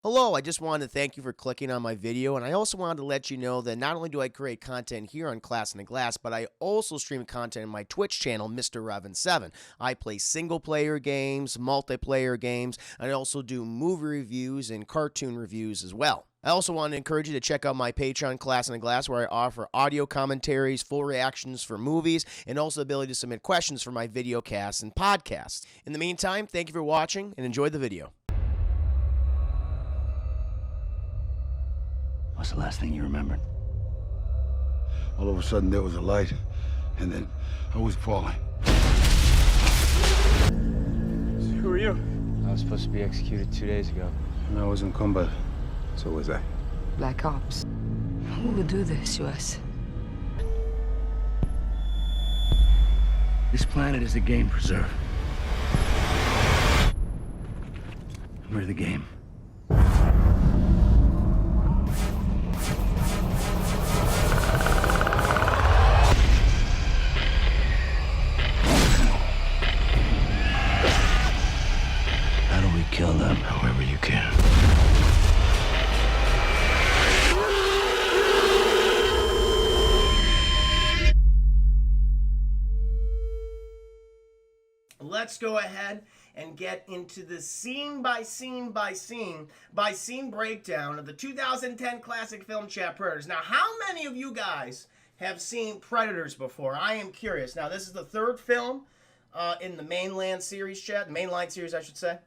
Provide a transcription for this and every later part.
Hello, I just wanted to thank you for clicking on my video, and I also wanted to let you know that not only do I create content here on Class in the Glass, but I also stream content in my Twitch channel, Mr. Revan7. I play single-player games, multiplayer games, and I also do movie reviews and cartoon reviews as well. I also want to encourage you to check out my Patreon, Class in the Glass, where I offer audio commentaries, full reactions for movies, and also the ability to submit questions for my video casts and podcasts. In the meantime, thank you for watching, and enjoy the video. What's the last thing you remembered? All of a sudden, there was a light, and then I was falling. Who are you? I was supposed to be executed 2 days ago. And I was in combat. So was I. Black Ops. Who would do this to us? This planet is a game preserve. We're the game. How do we kill them? However you can. Let's go ahead and get into the scene by scene breakdown of the 2010 classic film chat Predators. Now, how many of you guys have seen Predators before? I am curious. Now, this is the third film in the mainline series, I should say.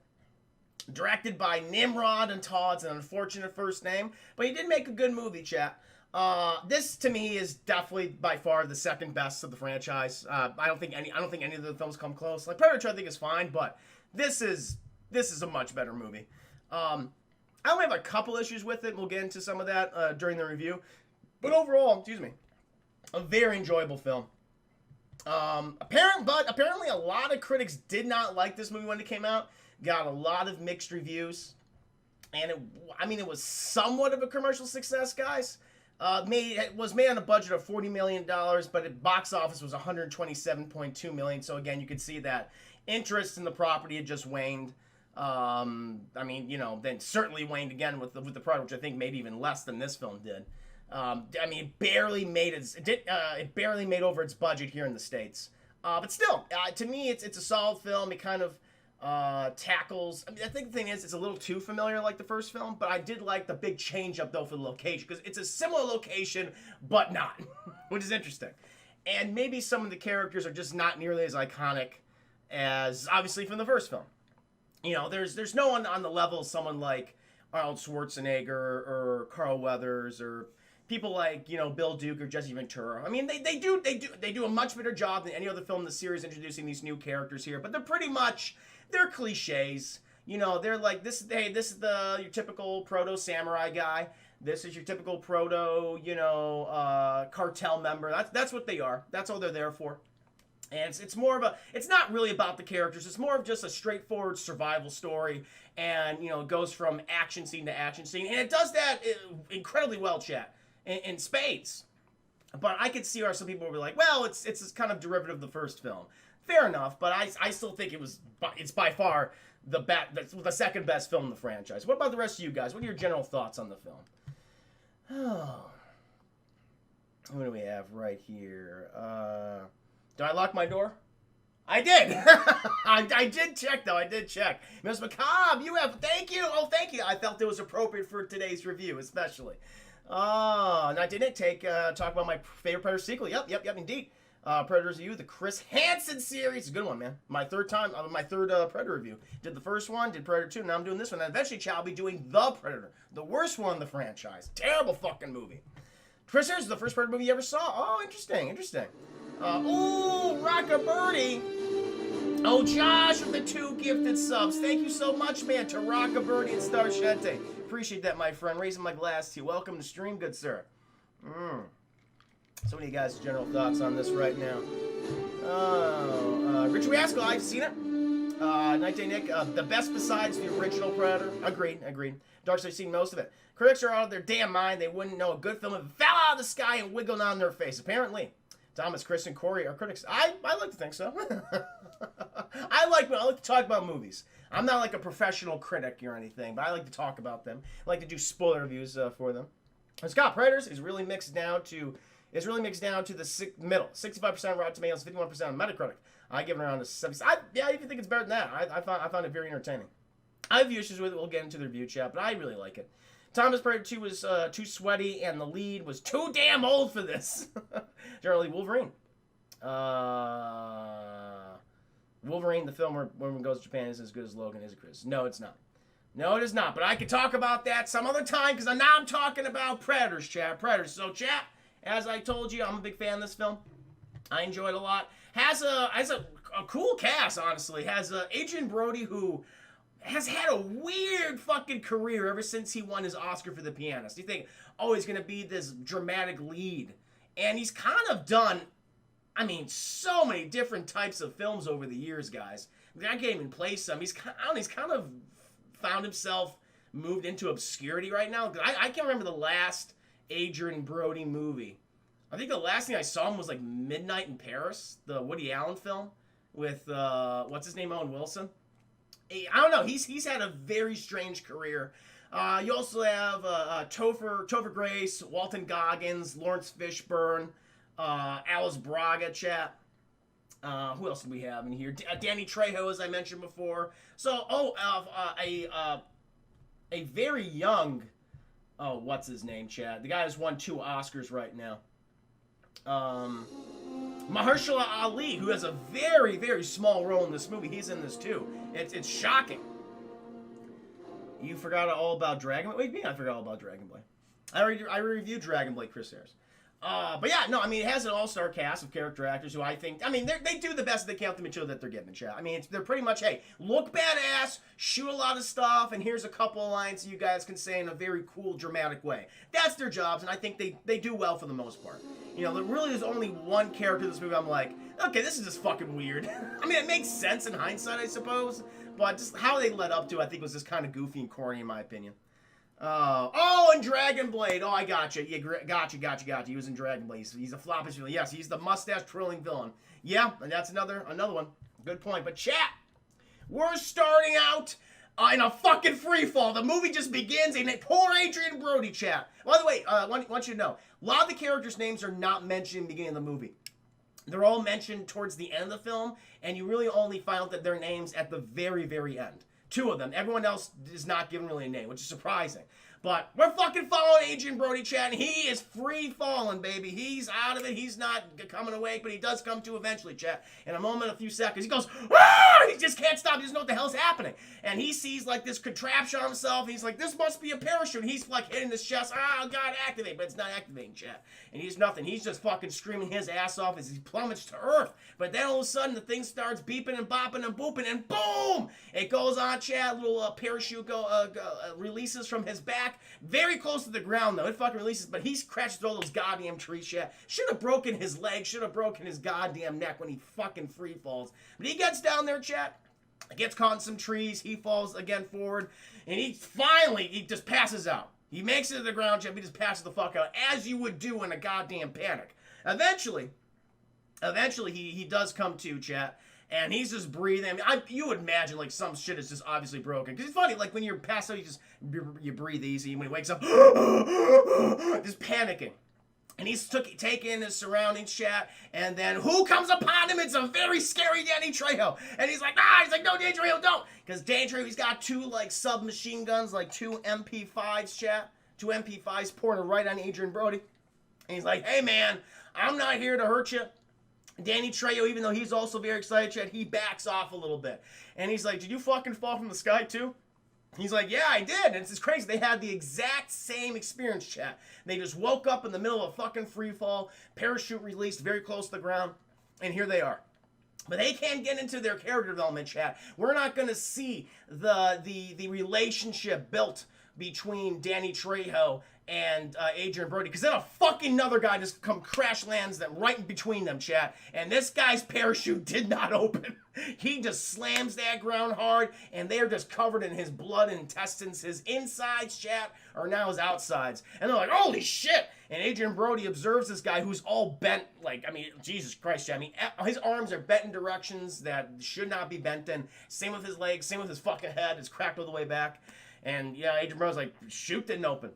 Directed by Nimrod and Todd's an unfortunate first name, but he did make a good movie, chat. This to me is definitely by far the second best of the franchise. I don't think any of the films come close. Like Predator, I think is fine, but this is a much better movie. I only have a couple issues with it. We'll get into some of that during the review, but overall, a very enjoyable film. Apparently a lot of critics did not like this movie when it came out. Got a lot of mixed reviews, and it was somewhat of a commercial success, guys. It was made on a budget of $40 million, but at box office was $127.2 million. So again, you can see that interest in the property had just waned. Then certainly waned again with the product, which I think made even less than this film did. It barely made it barely made over its budget here in the States. But still, to me, it's a solid film. It kind of tackles. I think the thing is, it's a little too familiar like the first film, but I did like the big change up though for the location, because it's a similar location but not, which is interesting. And maybe some of the characters are just not nearly as iconic as obviously from the first film. You know, there's no one on the level of someone like Arnold Schwarzenegger or Carl Weathers or people like, Bill Duke or Jesse Ventura. I mean, they do a much better job than any other film in the series introducing these new characters here, but they're cliches. They're like, this is your typical proto-samurai guy. This is your typical proto, cartel member. That's what they are. That's all they're there for. And it's not really about the characters. It's more of just a straightforward survival story. And, it goes from action scene to action scene. And it does that incredibly well, chat, in spades. But I could see where some people will be like, well, it's kind of derivative of the first film. Fair enough, but I still think it's by far the second best film in the franchise. What about the rest of you guys? What are your general thoughts on the film? Oh, what do we have right here? Did I lock my door? I did. I did check though. I did check. Ms. Macabre, thank you. Oh, thank you. I felt it was appropriate for today's review, especially. And I didn't talk about my favorite Predator sequel. Yep, indeed. Predators Review, the Chris Hansen series. It's a good one, man. My third Predator review. Did the first one, did Predator 2, now I'm doing this one. And eventually, I'll be doing The Predator, the worst one in the franchise. Terrible fucking movie. Chris, here's the first Predator movie you ever saw. Oh, interesting. Ooh, Rockabirdie. Oh, Josh with the 2 gifted subs. Thank you so much, man, to Rockabirdie and Starshente. Appreciate that, my friend. Raising my glass to you. Welcome to stream, good sir. So what are you guys' general thoughts on this right now? Rich Rascal, I've seen it. Night Day Nick, the best besides the original Predator. Agreed. Darkseid's seen most of it. Critics are out of their damn mind. They wouldn't know a good film if it fell out of the sky and wiggled on their face. Apparently. Thomas, Chris, and Corey are critics. I like to think so. I like to talk about movies. I'm not like a professional critic or anything, but I like to talk about them. I like to do spoiler reviews for them. And Scott Predators is really mixed down to the middle. 65% Rotten Tomatoes, 51% on Metacritic. I give it around a 70. I even think it's better than that. I found it very entertaining. I have issues with it. We'll get into the review chat, but I really like it. Thomas Predator 2 was too sweaty, and the lead was too damn old for this. Generally, Wolverine. Wolverine, the film where Wolverine goes to Japan, is as good as Logan, is it, Chris? No, it's not. No, it is not. But I could talk about that some other time, because now I'm talking about Predators, chat. Predators. So, chat, as I told you, I'm a big fan of this film. I enjoyed it a lot. Has a cool cast, honestly. Has Adrian Brody, who has had a weird fucking career ever since he won his Oscar for The Pianist. You think, oh, he's going to be this dramatic lead. And he's kind of done, I mean, so many different types of films over the years, guys. I can't even place some. He's kind of found himself moved into obscurity right now. I can't remember the last Adrian Brody movie. I think the last thing I saw him was like Midnight in Paris, the Woody Allen film with, what's his name, Owen Wilson. I don't know. He's had a very strange career. You also have Topher Grace, Walton Goggins, Lawrence Fishburne, Alice Braga, chat. Who else do we have in here? Danny Trejo, as I mentioned before. So, a very young, what's his name, chat? The guy has won 2 Oscars right now. Mahershala Ali, who has a very, very small role in this movie. He's in this too. It's shocking. You forgot all about Dragon Blade? What do you mean I forgot all about Dragon Blade? I reviewed Dragon Blade, Chris Harris. But yeah, no, I mean, it has an all-star cast of character actors who I think, I mean, they do the best they can with the material that they're given, chat. I mean, they're pretty much, hey, look badass, shoot a lot of stuff, and here's a couple of lines you guys can say in a very cool, dramatic way. That's their jobs, and I think they do well for the most part. You know, there really is only one character in this movie I'm like, okay, this is just fucking weird. I mean, it makes sense in hindsight, I suppose, but just how they led up to, I think, was just kind of goofy and corny, in my opinion. And Dragon Blade. Oh, I gotcha. Yeah, gotcha. He was in Dragon Blade. He's a floppish villain. Yes, he's the mustache twirling villain. Yeah, and that's another one. Good point. But chat, we're starting out in a fucking free fall. The movie just begins and poor Adrian Brody, chat. By the way, I want you to know, a lot of the characters' names are not mentioned in the beginning of the movie. They're all mentioned towards the end of the film, and you really only find out that their names at the very, very end. 2 of them. Everyone else is not given really a name, which is surprising. But we're fucking following Adrian Brody, chat, and he is free falling, baby. He's out of it. He's not coming awake, but he does come to eventually, chat. In a moment, a few seconds, he goes, ah! He just can't stop. He doesn't know what the hell's happening. And he sees, like, this contraption on himself. He's like, this must be a parachute. He's, like, hitting his chest. Ah, God, activate. But it's not activating, chat. And he's nothing. He's just fucking screaming his ass off as he plummets to Earth. But then all of a sudden, the thing starts beeping and bopping and booping, and boom! It goes on, chat. Little parachute releases from his back. Very close to the ground, though. It fucking releases, but he's crashed through all those goddamn trees, chat. Should have broken his leg. Should have broken his goddamn neck when he fucking free falls. But he gets down there, chat. Gets caught in some trees. He falls again forward. And he just passes out. He makes it to the ground, chat. He just passes the fuck out, as you would do in a goddamn panic. Eventually, he does come to, chat. And he's just breathing. I mean, you would imagine, like, some shit is just obviously broken. Because it's funny, like, when you're passed out, you breathe easy. And when he wakes up, just panicking. And he's taking his surroundings, chat. And then who comes upon him? It's a very scary Danny Trejo. And he's like, no, Danny Trejo, don't. Because Danny Trejo, he's got 2, like, submachine guns, like 2 MP5s, chat. 2 MP5s pouring right on Adrian Brody. And he's like, hey, man, I'm not here to hurt you. Danny Trejo, even though he's also very excited, chat, he backs off a little bit. And he's like, did you fucking fall from the sky too? He's like, yeah, I did. And it's just crazy. They had the exact same experience, chat. They just woke up in the middle of a fucking free fall, parachute released very close to the ground, and here they are. But they can't get into their character development, chat. We're not going to see the relationship built between Danny Trejo and Adrian Brody, because then a fucking another guy just come crash lands them right in between them, chat, and this guy's parachute did not open. He just slams that ground hard, and they're just covered in his blood and intestines. His insides, chat, are now his outsides, and they're like, holy shit. And Adrian Brody observes this guy who's all bent, like, I mean, Jesus Christ, chat. I mean, his arms are bent in directions that should not be bent in. Same with his legs, same with his fucking head. It's cracked all the way back. And yeah, Adrian Brody's like, shoot didn't open.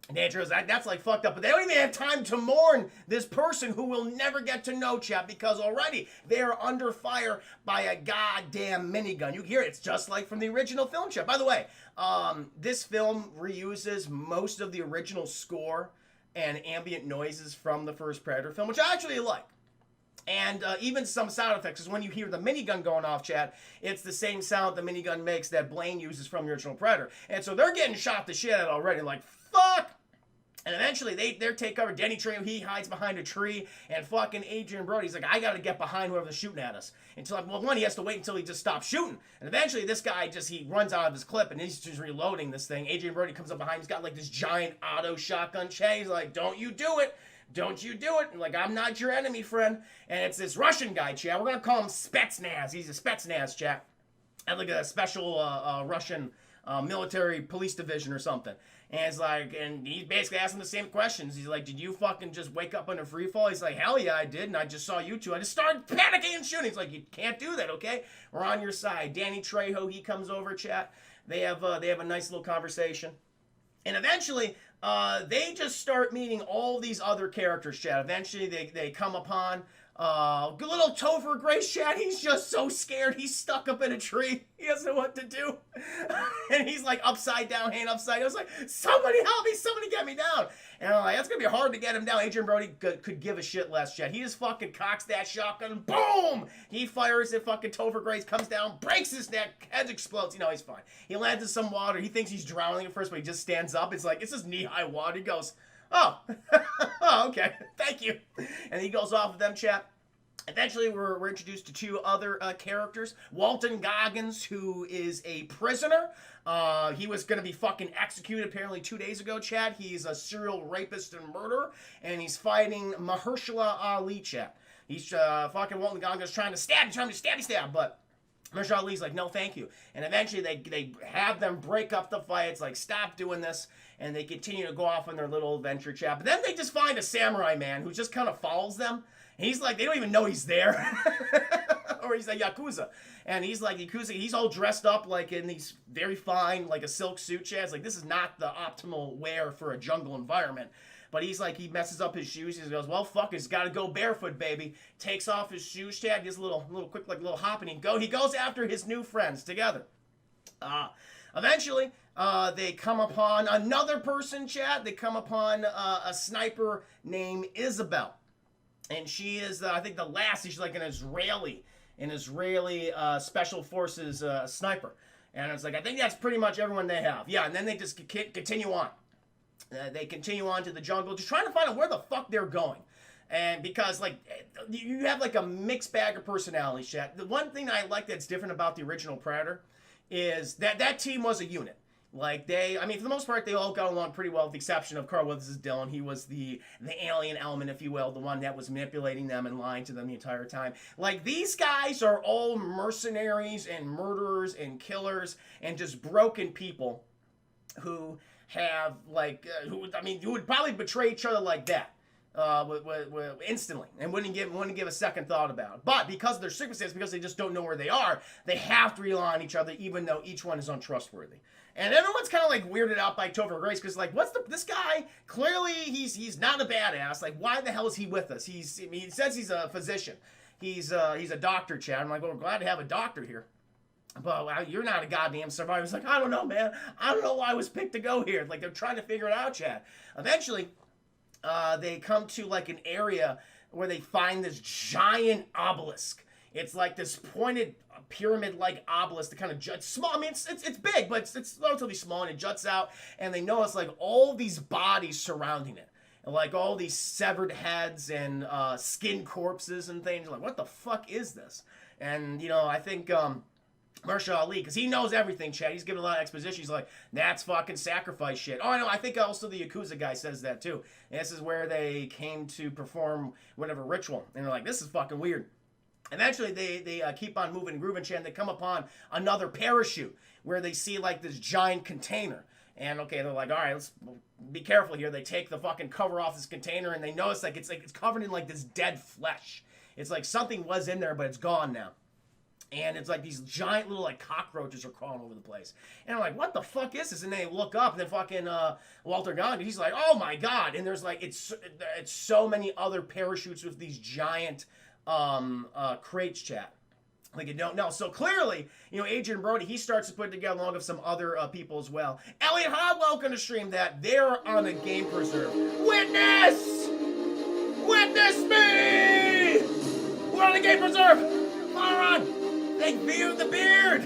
And Andrew's that's like fucked up. But they don't even have time to mourn this person who we'll never get to know, chat, because already they are under fire by a goddamn minigun. You hear it. It's just like from the original film, chat. By the way, this film reuses most of the original score and ambient noises from the first Predator film, which I actually like. And even some sound effects, because when you hear the minigun going off, chat, it's the same sound the minigun makes that Blaine uses from the original Predator. And so they're getting shot the shit out already, like, fuck! And eventually, they're take cover. Denny Trejo, he hides behind a tree, and fucking Adrian Brody's like, I gotta get behind whoever's shooting at us. Until, well, one, he has to wait until he just stops shooting. And eventually, this guy he runs out of his clip, and he's just reloading this thing. Adrian Brody comes up behind him, he's got like this giant auto shotgun chain. He's like, don't you do it. Don't you do it. And like, I'm not your enemy, friend. And it's this Russian guy, chat. We're gonna call him Spetsnaz. He's a Spetsnaz, chat. And like a special Russian military police division or something. And it's like, and he's basically asking the same questions. He's like, did you fucking just wake up under free fall? He's like, hell yeah, I did, and I just saw you two. I just started panicking and shooting. He's like, you can't do that, okay? We're on your side. Danny Trejo, he comes over, chat. They have a nice little conversation. And eventually, they just start meeting all these other characters, chat. Eventually, they come upon little Topher Grace, chat. He's just so scared. He's stuck up in a tree. He doesn't know what to do. And he's like upside down, hand upside down. I was like, somebody help me. Somebody get me down. And I'm like, that's going to be hard to get him down. Adrian Brody could give a shit less, chat. He just fucking cocks that shotgun. Boom! He fires it. Fucking Topher Grace comes down, breaks his neck. Head explodes. You know, he's fine. He lands in some water. He thinks he's drowning at first, but he just stands up. It's like, it's just knee-high water. He goes, oh, oh, okay, thank you. And he goes off with them, chat. Eventually, we're introduced to two other characters. Walton Goggins, who is a prisoner. He was going to be fucking executed apparently 2 days ago, chat. He's a serial rapist and murderer, and he's fighting Mahershala Ali, chat. He's fucking Walton Goggins trying to stab, but Mahershala Ali's like, no, thank you. And eventually, they have them break up the fight. It's like, stop doing this. And they continue to go off on their little adventure, chat. But then they just find a samurai man who just kind of follows them. He's like, they don't even know he's there. Or he's a Yakuza. And he's like, Yakuza, he's all dressed up like in these very fine, like a silk suit, chat. It's like, this is not the optimal wear for a jungle environment. But he's like, he messes up his shoes. He goes, well, fuck, he's got to go barefoot, baby. Takes off his shoes, chat. Gives a little quick, like little hop, and he goes after his new friends together. Eventually, they come upon another person, chat. They come upon a sniper named Isabel. And she is, I think, the last. She's like an Israeli special forces sniper. And it's like, I think that's pretty much everyone they have. Yeah, and then they just continue on. They continue on to the jungle, just trying to find out where the fuck they're going. And because, like, you have, like, a mixed bag of personalities, chat. The one thing I like that's different about the original Predator is that team was a unit. Like, for the most part, they all got along pretty well, with the exception of Carl Weathers' Dylan. He was the alien element, if you will, the one that was manipulating them and lying to them the entire time. Like, these guys are all mercenaries and murderers and killers and just broken people who have, like, who would probably betray each other like that. Instantly, and wouldn't give a second thought about it. But because of their circumstances, because they just don't know where they are, they have to rely on each other, even though each one is untrustworthy. And everyone's kind of like weirded out by Topher Grace, because like, this guy? Clearly, he's not a badass. Like, why the hell is he with us? He says he's a physician. He's a doctor, Chad. I'm like, well, we're glad to have a doctor here. But you're not a goddamn survivor. He's like, I don't know, man. I don't know why I was picked to go here. Like, they're trying to figure it out, Chad. Eventually, they come to like an area where they find this giant obelisk. It's like this pointed pyramid-like obelisk that kind of juts small. I mean, it's big, but it's relatively small, and it juts out. And they notice like all these bodies surrounding it, and like all these severed heads and skin corpses and things. Like, what the fuck is this? And I think Mahershala Ali, because he knows everything, Chad. He's giving a lot of exposition. He's like, that's fucking sacrifice shit. Oh, I know. I think also the Yakuza guy says that, too. And this is where they came to perform whatever ritual. And they're like, this is fucking weird. Eventually, they keep on moving and grooving, Chad, and they come upon another parachute where they see, like, this giant container. And, okay, they're like, all right, let's be careful here. They take the fucking cover off this container, and they notice, like, it's covered in, like, this dead flesh. It's like something was in there, but it's gone now. And it's like these giant little like cockroaches are crawling over the place. And I'm like, what the fuck is this? And they look up, and then fucking Walton Goggins, he's like, oh my god. And there's like, it's so many other parachutes with these giant crates, chat. Like you don't know. So clearly, Adrian Brody, he starts to put together along with some other people as well. Elliot Hogg, welcome to stream that. They're on a game preserve. Witness! Witness me! We're on a game preserve! Fire on! Thank Beard the Beard!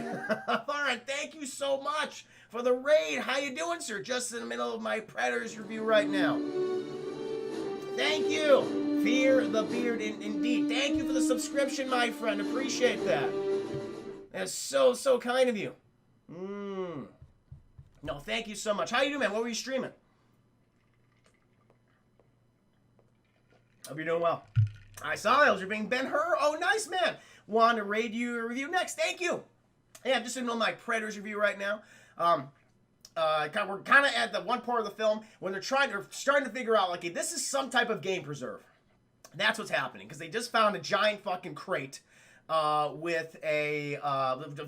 Alright, thank you so much for the raid. How you doing, sir? Just in the middle of my Predators review right now. Thank you. Fear the Beard indeed. Thank you for the subscription, my friend. Appreciate that. That's so kind of you. No, thank you so much. How you doing, man? What were you streaming? Hope you're doing well. I saw those. You're being Ben-Hur. Oh, nice, man. Want to raid you a review next? Thank you. Yeah, I'm just in my Predators review right now. We're kind of at the one part of the film when they're starting to figure out, like, hey, this is some type of game preserve. That's what's happening, because they just found a giant fucking crate with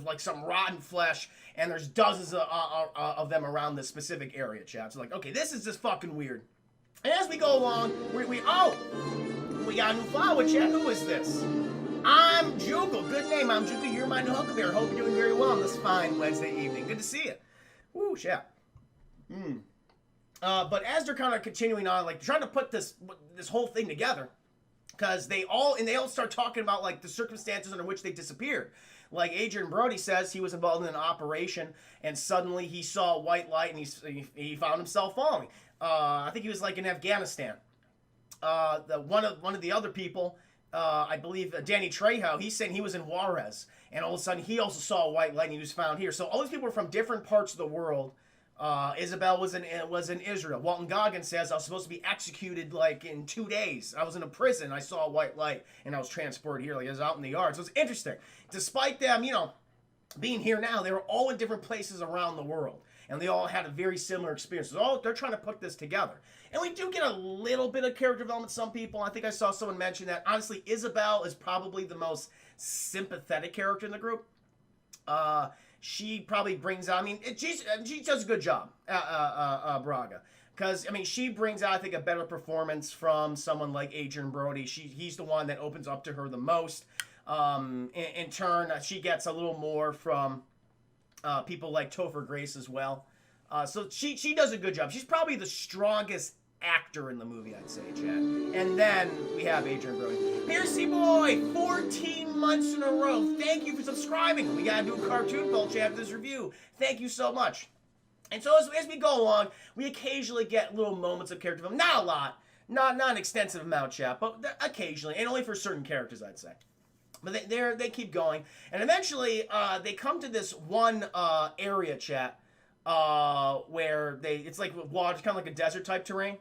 like some rotten flesh, and there's dozens of them around this specific area, chat. So like, okay, this is just fucking weird. And as we go along, we got a new follower, chat. Who is this? I'm Jugal. Good name. I'm Jugal. You're my new Huckleberry. Hope you're doing very well on this fine Wednesday evening. Good to see you. Woo, chat. But as they're kind of continuing on, like trying to put this whole thing together, because they all start talking about like the circumstances under which they disappeared. Like Adrian Brody says, he was involved in an operation, and suddenly he saw a white light, and he found himself falling. I think he was like in Afghanistan. One of the other people, I believe Danny Trejo, he's saying he was in Juarez, and all of a sudden he also saw a white light, and he was found here. So all these people were from different parts of the world. Isabel was in Israel. Walton Goggins says, I was supposed to be executed like in 2 days. I was in a prison. I saw a white light, and I was transported here. Like I was out in the yard. So it's interesting. Despite them, being here now, they were all in different places around the world, and they all had a very similar experience. So they're trying to put this together. And we do get a little bit of character development. Some people, I think I saw someone mention that. Honestly, Isabel is probably the most sympathetic character in the group. She probably brings out, she does a good job, Braga. Because, she brings out, I think, a better performance from someone like Adrian Brody. He's the one that opens up to her the most. In turn, she gets a little more from people like Topher Grace as well. So she does a good job. She's probably the strongest actor in the movie, I'd say, Chad. And then we have Adrian Brody. Piercy Boy, 14 months in a row. Thank you for subscribing. We gotta do a cartoon culture after this review. Thank you so much. And so as we go along, we occasionally get little moments of character development. Not a lot. Not an extensive amount, chat, but occasionally. And only for certain characters, I'd say. But they keep going. And eventually, they come to this one area, chat, where it's like water, it's kind of like a desert type terrain,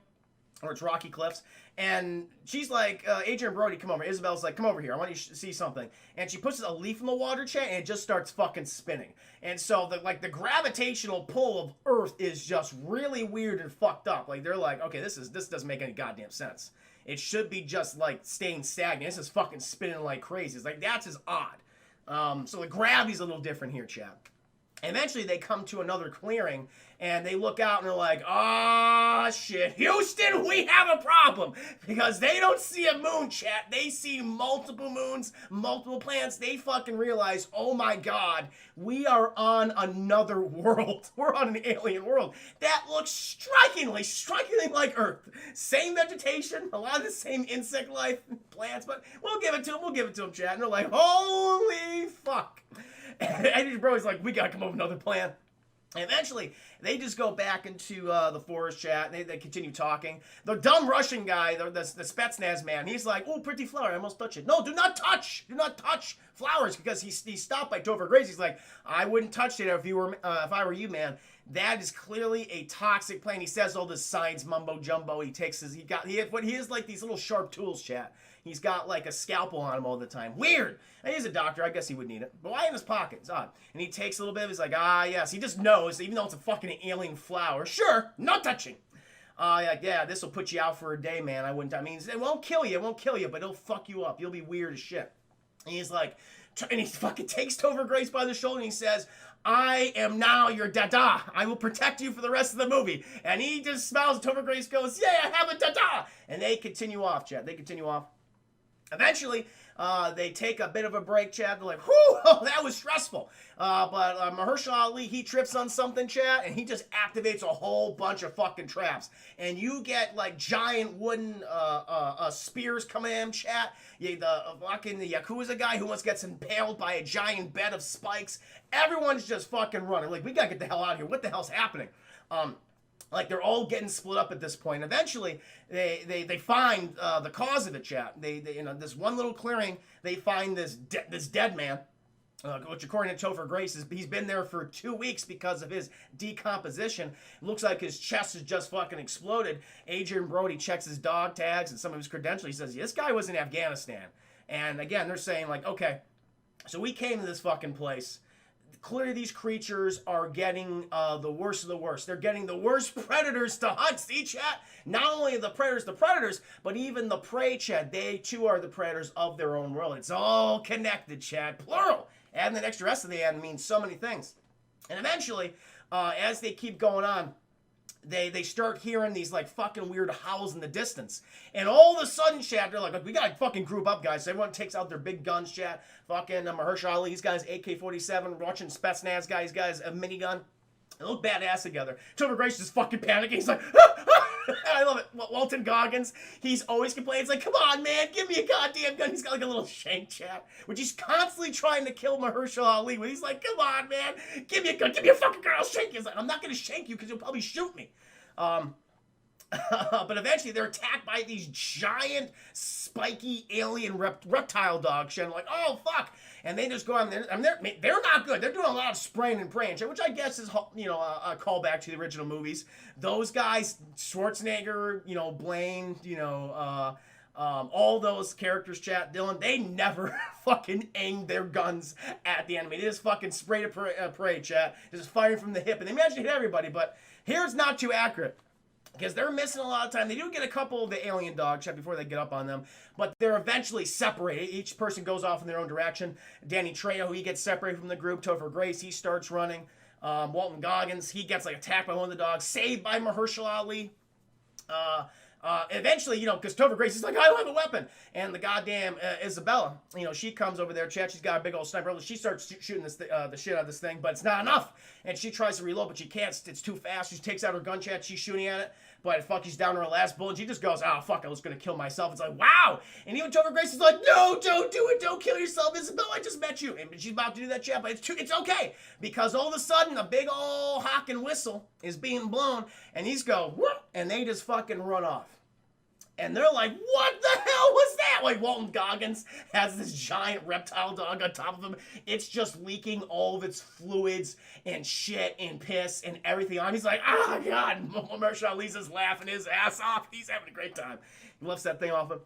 or it's rocky cliffs. And she's like, Adrian Brody, come over. Isabel's like, come over here. I want you to see something. And she puts a leaf in the water, chat, and it just starts fucking spinning. And so the gravitational pull of Earth is just really weird and fucked up. Like they're like, okay, this doesn't make any goddamn sense. It should be just like staying stagnant. This is fucking spinning like crazy. It's like that's just odd. So the gravity's a little different here, chat. Eventually, they come to another clearing, and they look out, and they're like, ah, shit, Houston, we have a problem, because they don't see a moon, chat. They see multiple moons, multiple planets. They fucking realize, oh, my God, we are on another world. We're on an alien world. That looks strikingly like Earth. Same vegetation, a lot of the same insect life, plants, but we'll give it to them, chat. And they're like, holy fuck. And Brody's like, we gotta come up with another plan. And eventually, they just go back into the forest chat, and they continue talking. The dumb Russian guy, the Spetsnaz man, he's like, "Oh, pretty flower, I almost touched it." No, do not touch flowers, because he's stopped by Topher Grace. He's like, "I wouldn't touch it if I were you, man." That is clearly a toxic plan. He says all this science mumbo jumbo. He has like these little sharp tools, chat. He's got like a scalpel on him all the time. Weird. And he's a doctor. I guess he would need it. But why in his pocket? It's odd. And he takes a little bit. He's like, yes. He just knows, even though it's a fucking alien flower. Sure, no touching. Yeah, this will put you out for a day, man. I mean, it won't kill you. It won't kill you, but it'll fuck you up. You'll be weird as shit. And he's like, and he fucking takes Topher Grace by the shoulder and he says, "I am now your dada. I will protect you for the rest of the movie." And he just smiles. Topher Grace goes, "Yeah, I have a dada." And they continue off, chat. They continue off. Eventually, they take a bit of a break, chat. They're like, whew, that was stressful. But Mahershala Ali, he trips on something, chat, and he just activates a whole bunch of fucking traps. And you get, like, giant wooden spears coming in, chat. The Yakuza guy who once gets impaled by a giant bed of spikes. Everyone's just fucking running. Like, we gotta get the hell out of here. What the hell's happening? Like, they're all getting split up at this point. Eventually, they find the cause of it, chat. They this one little clearing, they find this dead man, which according to Topher Grace, he's been there for 2 weeks because of his decomposition. It looks like his chest has just fucking exploded. Adrian Brody checks his dog tags and some of his credentials. He says, this guy was in Afghanistan. And again, they're saying, like, okay, so we came to this fucking place. Clearly, these creatures are getting the worst of the worst. They're getting the worst predators to hunt. See, chat? Not only the predators, but even the prey, chat. They, too, are the predators of their own world. It's all connected, chat. Plural. Adding an extra S to the end means so many things. And eventually, as they keep going on, they start hearing these, like, fucking weird howls in the distance. And all of a sudden, chat, they're like, we gotta fucking group up, guys. So everyone takes out their big guns, chat. Fucking Mahershala Ali, he's got his AK-47. Watching Spetsnaz guy, he's got his minigun. They look badass together. Topher Grace is fucking panicking. He's like, I love it. Walton Goggins, he's always complaining. It's like, come on, man, give me a goddamn gun. He's got like a little shank, chat, which he's constantly trying to kill Mahershala Ali with. He's like, come on, man, give me a gun. Give me a fucking gun. I'll shank you. He's like, I'm not going to shank you because you'll probably shoot me. But eventually they're attacked by these giant, spiky alien reptile dogs. And like, oh, fuck. And they just go on there. I mean, they're not good. They're doing a lot of spraying and praying, which I guess is, a callback to the original movies. Those guys, Schwarzenegger, Blaine, all those characters, chat, Dylan, they never fucking aimed their guns at the enemy. They just fucking sprayed a prey, chat. Just firing from the hip. And they managed to hit everybody, but here's not too accurate. Because they're missing a lot of time. They do get a couple of the alien dogs before they get up on them. But they're eventually separated. Each person goes off in their own direction. Danny Trejo, he gets separated from the group. Topher Grace, he starts running. Walton Goggins, he gets like attacked by one of the dogs. Saved by Mahershala Ali. Eventually, because Topher Grace is like, I don't have a weapon. And the goddamn Isabella, she comes over there, chat. She's got a big old sniper. She starts shooting the shit out of this thing, but it's not enough. And she tries to reload, but she can't. It's too fast. She takes out her gun, chat. She's shooting at it. But she's down to her last bullet. She just goes, oh, fuck, I was going to kill myself. It's like, wow. And even Topher Grace is like, no, don't do it. Don't kill yourself, Isabella. I just met you. And she's about to do that, chat, but it's okay. Because all of a sudden, a big old honk and whistle is being blown. And these go, whoop, and they just fucking run off. And they're like, what the hell was that? Like, Walton Goggins has this giant reptile dog on top of him. It's just leaking all of its fluids and shit and piss and everything on. He's like, oh, God. Mahershala Ali's just laughing his ass off. He's having a great time. He lifts that thing off him.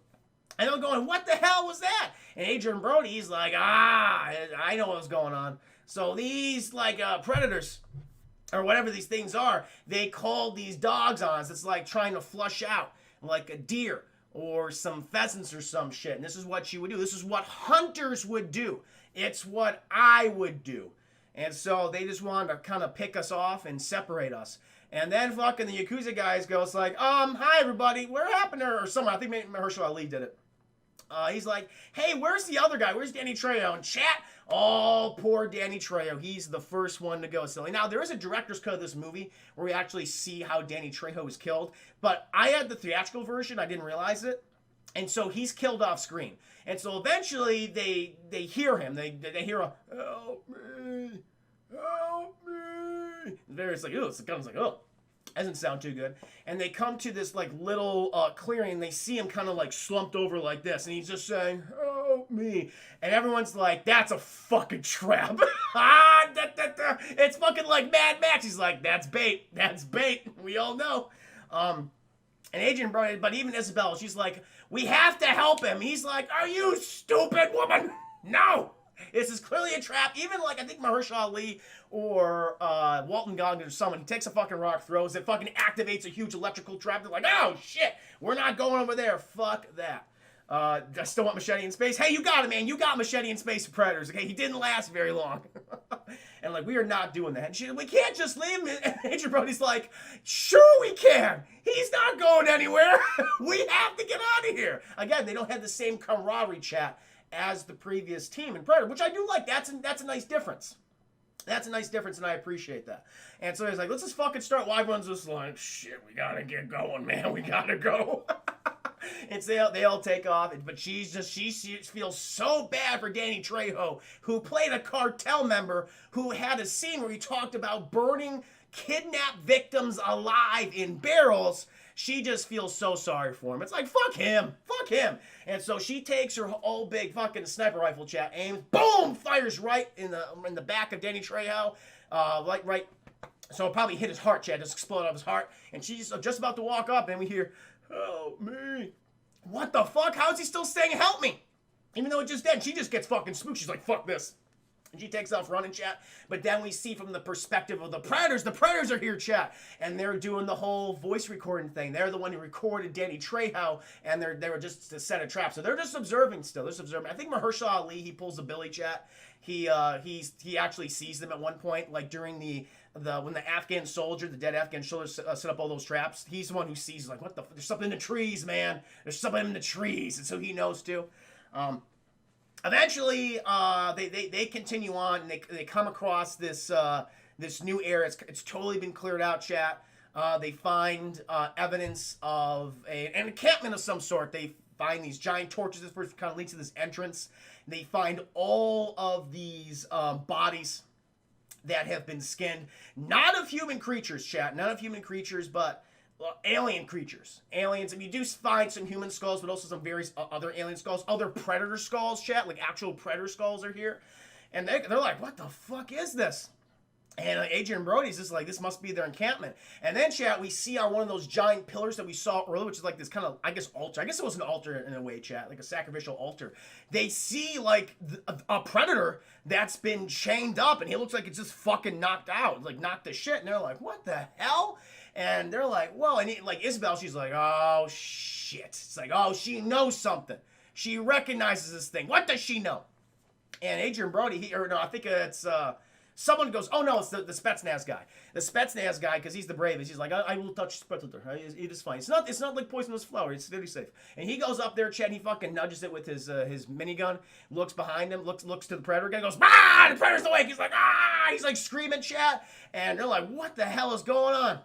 And they're going, what the hell was that? And Adrian Brody, he's like, I know what was going on. So these, like, predators, or whatever these things are, they called these dogs on us. It's like trying to flush out like a deer or some pheasants or some shit. And this is what you would do. This is what hunters would do. It's what I would do. And so they just wanted to kind of pick us off and separate us. And then fucking the Yakuza guys goes like, hi everybody, where happened to, or someone, I think maybe Mahershala Ali did it. He's like, hey, where's the other guy? Where's Danny Trejo? And chat, oh, poor Danny Trejo. He's the first one to go silly. Now, there is a director's cut of this movie where we actually see how Danny Trejo is killed. But I had the theatrical version. I didn't realize it. And so he's killed off screen. And so eventually they hear him. They hear a, help me, help me. It's like, ooh, the gun's like, oh. Doesn't sound too good. And they come to this like little clearing, and they see him kind of like slumped over like this, and he's just saying, help me. And everyone's like, that's a fucking trap. It's fucking like Mad Max. He's like, that's bait. That's bait. We all know. And Adrian Brody, but even Isabel, she's like, we have to help him. He's like, are you stupid, woman? No. This is clearly a trap. Even like I think Mahershala Ali or Walton Goggins or someone, he takes a fucking rock, throws it, fucking activates a huge electrical trap. They're like, oh shit, we're not going over there. Fuck that. I still want Machete in Space. Hey, you got it, man. You got Machete in Space for Predators. Okay, he didn't last very long. And like, we are not doing that. And she, we can't just leave him. And Adrian Brody's like, sure we can. He's not going anywhere. We have to get out of here. Again, they don't have the same camaraderie chat as the previous team in Predator, which I do like. That's a nice difference. That's a nice difference, and I appreciate that. And so he's like, let's just fucking start. Why everyone's just like, shit, we gotta get going, man. We gotta go. And so they all take off, but she feels so bad for Danny Trejo, who played a cartel member who had a scene where he talked about burning kidnapped victims alive in barrels. She just feels so sorry for him. It's like, fuck him. Fuck him. And so she takes her old big fucking sniper rifle, chat, aims, boom, fires right in the back of Danny Trejo. Right. So it probably hit his heart, chat, just exploded out of his heart. And she's just about to walk up, and we hear, help me. What the fuck? How is he still saying help me? Even though it just did. She just gets fucking spooked. She's like, fuck this. And she takes off running, chat. But then we see from the perspective of the Predators. The Predators are here, chat. And they're doing the whole voice recording thing. They're the one who recorded Danny Trejo. And they were just to set a trap. So they're just observing still. They're just observing. I think Mahershala Ali, he pulls the Billy, chat. He actually sees them at one point. Like during when the Afghan soldier, the dead Afghan soldier set up all those traps. He's the one who sees, like, what the there's something in the trees, man. There's something in the trees. And so he knows too. Eventually, they continue on, and they come across this new area. It's totally been cleared out, chat. They find evidence of an encampment of some sort. They find these giant torches. This first kind of leads to this entrance. They find all of these bodies that have been skinned. Not of human creatures, chat. Not of human creatures, but alien creatures. Aliens. And you do find some human skulls, but also some various other alien skulls. Other predator skulls, chat. Like actual predator skulls are here. And they're like, what the fuck is this? And Adrian Brody's just like, this must be their encampment. And then, chat, we see on one of those giant pillars that we saw earlier, which is like this kind of, I guess, altar. I guess it was an altar in a way, chat, like a sacrificial altar. They see, like, a predator that's been chained up, and he looks like it's just fucking knocked out, like, knocked to shit. And they're like, what the hell? And they're like, well, and like, Isabel, she's like, oh, shit. It's like, oh, she knows something. She recognizes this thing. What does she know? And Adrian Brody, I think it's, someone goes, oh no, it's the Spetsnaz guy. The Spetsnaz guy, because he's the bravest. He's like, I will touch Predator. It is fine. It's not like poisonous flower. It's very safe. And he goes up there, chat, and he fucking nudges it with his minigun. Looks behind him, looks to the Predator guy, goes, ah, the Predator's awake. He's like, ah, he's like screaming, chat. And they're like, what the hell is going on?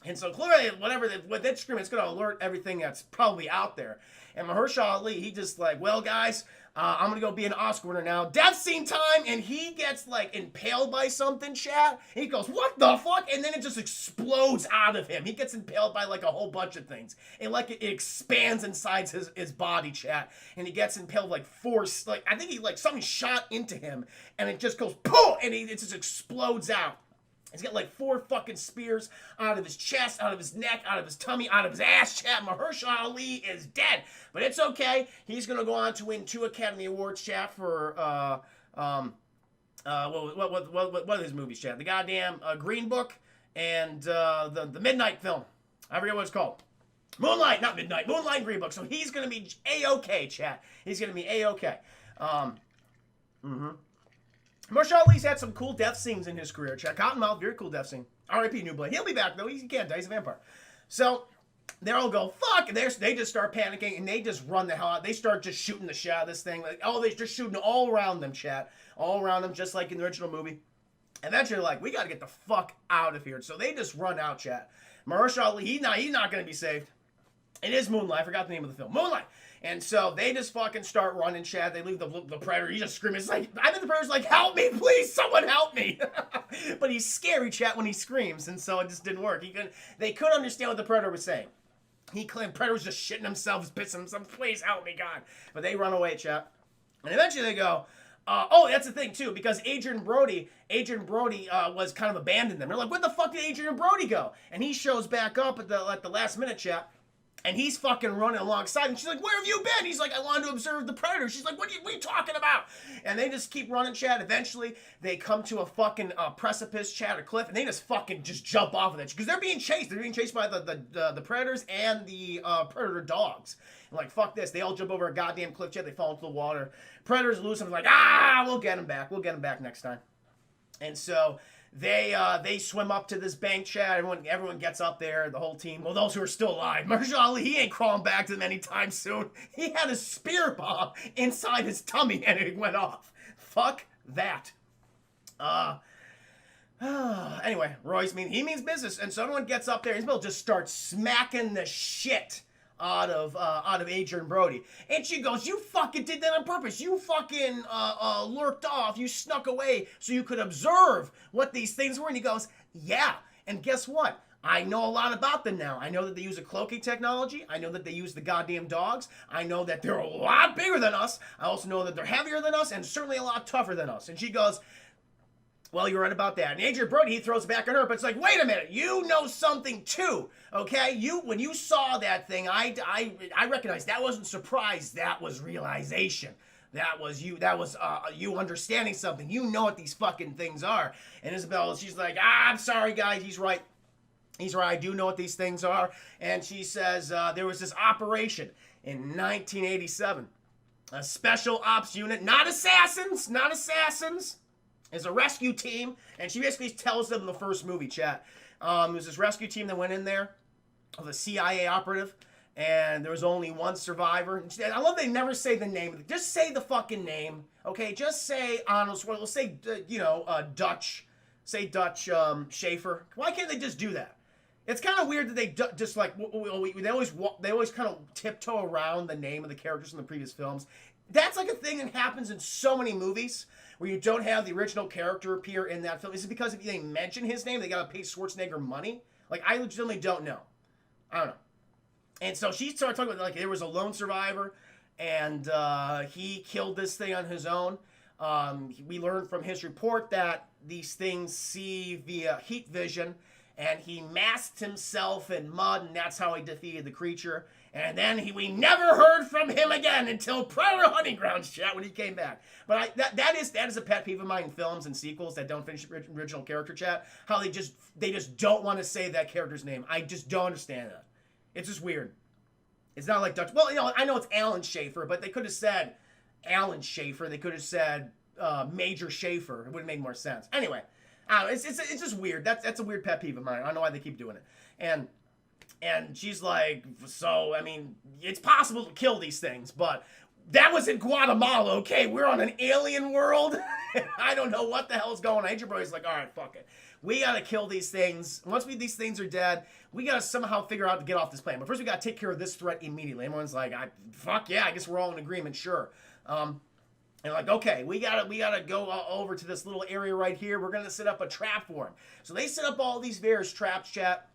And so clearly, what they're screaming, it's going to alert everything that's probably out there. And Mahershala Ali, he just like, well, guys, I'm going to go be an Oscar winner now. Death scene time, and he gets, like, impaled by something, chat. And he goes, what the fuck? And then it just explodes out of him. He gets impaled by, like, a whole bunch of things. And, like, it expands inside his body, chat. And he gets impaled, like, force. Like, I think he, like, something shot into him. And it just goes, poof! And it just explodes out. He's got like 4 fucking spears out of his chest, out of his neck, out of his tummy, out of his ass, chat. Mahershala Ali is dead. But it's okay. He's going to go on to win 2 Academy Awards, chat, for, what are his movies, chat? The goddamn Green Book and the Midnight film. I forget what it's called. Moonlight, not Midnight. Moonlight and Green Book. So he's going to be A-okay, chat. He's going to be A-okay. Mahershala Ali's had some cool death scenes in his career. Chat. Cottonmouth, very cool death scene. R.I.P. New Blood. He'll be back, though. He can't die. He's a vampire. So they all go, fuck. And they just start panicking, and they just run the hell out. They start just shooting the shit out of this thing. Like, they're just shooting all around them, chat. All around them, just like in the original movie. Eventually, they're like, we got to get the fuck out of here. So they just run out, chat. Mahershala Ali, he's not going to be saved. It is Moonlight. I forgot the name of the film. Moonlight. And so they just fucking start running, Chad. They leave the Predator. He's just screaming. It's like, I think the Predator's like, help me, please, someone help me. But he's scary, Chad, when he screams. And so it just didn't work. They couldn't understand what the Predator was saying. He claimed Predator was just shitting himself, pissing himself. Please help me, God. But they run away, Chad. And eventually they go, oh, that's the thing, too, because Adrian Brody was kind of abandoned them. They're like, where the fuck did Adrian Brody go? And he shows back up at the last minute, Chad. And he's fucking running alongside. And she's like, where have you been? He's like, I wanted to observe the Predator. She's like, what are you talking about? And they just keep running, Chad. Eventually, they come to a fucking precipice, Chad, a cliff. And they just fucking just jump off of it. Because they're being chased. They're being chased by the Predators and the Predator dogs. And like, fuck this. They all jump over a goddamn cliff, Chad. They fall into the water. Predators lose them. Like, we'll get him back. We'll get him back next time. And so they swim up to this bank, Chad. Everyone gets up there, the whole team. Well, those who are still alive. Marshall Ali, he ain't crawling back to them anytime soon. He had a spear bomb inside his tummy and it went off. Fuck that. Anyway, Royce, he means business. And so everyone gets up there. Isabel just starts smacking the shit out of Adrian Brody. And she goes, you fucking did that on purpose. You fucking lurked off. You snuck away so you could observe what these things were. And he goes, yeah. And guess what? I know a lot about them now. I know that they use a cloaking technology. I know that they use the goddamn dogs. I know that they're a lot bigger than us. I also know that they're heavier than us and certainly a lot tougher than us. And she goes, well, you're right about that. And Adrian Brody, he throws it back at her, but it's like, wait a minute, you know something too, okay? When you saw that thing, I recognize that wasn't surprise, that was realization. That was you understanding something. You know what these fucking things are. And Isabel, she's like, I'm sorry, guys, he's right. He's right, I do know what these things are. And she says, there was this operation in 1987. A special ops unit, not assassins, is a rescue team, and she basically tells them in the first movie, chat. It was this rescue team that went in there of a CIA operative, and there was only one survivor. I love they never say the name. Just say the fucking name, okay? Just say Arnold Schwarzenegger. We'll say, Dutch. Say Dutch Schaefer. Why can't they just do that? It's kind of weird that they just like they always kind of tiptoe around the name of the characters in the previous films. That's like a thing that happens in so many movies where you don't have the original character appear in that film. Is it because if they mention his name, they gotta pay Schwarzenegger money? Like, I legitimately don't know. I don't know. And so she started talking about, like, there was a lone survivor, and he killed this thing on his own. We learned from his report that these things see via heat vision, and he masked himself in mud, and that's how he defeated the creature. And then we never heard from him again until Predator Hunting Grounds, chat, when he came back. But that is a pet peeve of mine in films and sequels that don't finish original character, chat. How they just don't want to say that character's name. I just don't understand that. It's just weird. It's not like Dutch. Well, I know it's Alan Schaefer, but they could have said Alan Schaefer. They could have said Major Schaefer. It would have made more sense. Anyway, I don't know, it's just weird. That's a weird pet peeve of mine. I don't know why they keep doing it. And she's like, so, I mean, it's possible to kill these things, but that was in Guatemala, okay? We're on an alien world. I don't know what the hell's going on. Adrian Brody's like, all right, fuck it. We got to kill these things. Once these things are dead, we got to somehow figure out to get off this plane. But first we got to take care of this threat immediately. Everyone's like, fuck yeah, I guess we're all in agreement, sure. And like, okay, we gotta go over to this little area right here. We're going to set up a trap for him. So they set up all these various traps, chat.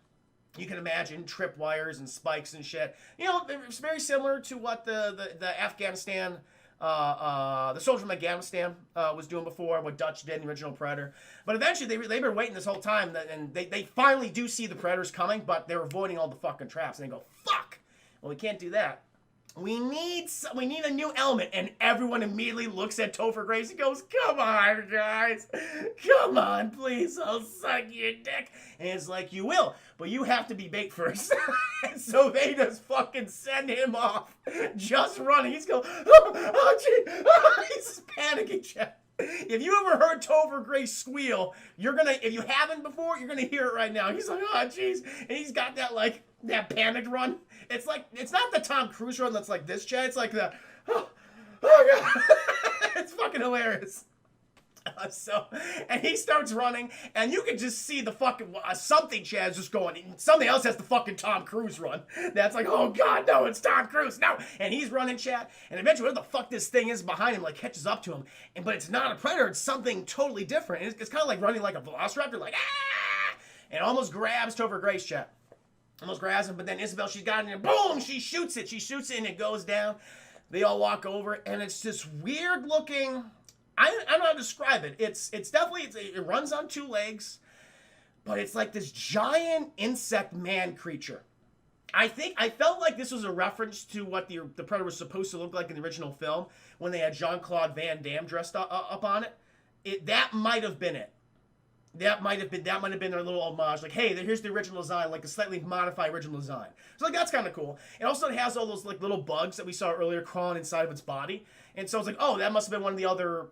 You can imagine tripwires and spikes and shit. You know, it's very similar to what the Afghanistan, the soldier from Afghanistan was doing before, what Dutch did in the original Predator. But eventually, they've been waiting this whole time, and they finally do see the Predators coming, but they're avoiding all the fucking traps. And they go, fuck! Well, we can't do that. We need a new element. And everyone immediately looks at Topher Grace and goes, come on, guys. Come on, please. I'll suck your dick. And it's like, you will, but you have to be bait first. And so they just fucking send him off, just running. He's going, oh gee. He's just panicking, Jeff. If you ever heard Topher Grace squeal, if you haven't before, you're gonna hear it right now. He's like, oh jeez. And he's got that panicked run. It's not the Tom Cruise run that's like this, Chad. It's like the, oh God. It's fucking hilarious. And he starts running, and you can just see the fucking something Chad's just going. Something else has the fucking Tom Cruise run. That's like, oh god, no, it's Tom Cruise, no. And he's running, Chad, and eventually, whatever the fuck this thing is behind him, like catches up to him. But it's not a predator; it's something totally different. And it's kind of like running like a velociraptor, like and almost grabs Topher Grace, Chad. Almost grabs him, but then Isabel, she's got it, and boom, she shoots it. She shoots it, and it goes down. They all walk over, and it's this weird looking. I don't know how to describe it. It's definitely, it runs on two legs, but it's like this giant insect man creature. I felt like this was a reference to what the Predator was supposed to look like in the original film when they had Jean-Claude Van Damme dressed up on it. That might have been it. That might have been their little homage. Like, hey, here's the original design, like a slightly modified original design. So like that's kind of cool. It also has all those like little bugs that we saw earlier crawling inside of its body. And so it's like, oh, that must have been one of the other,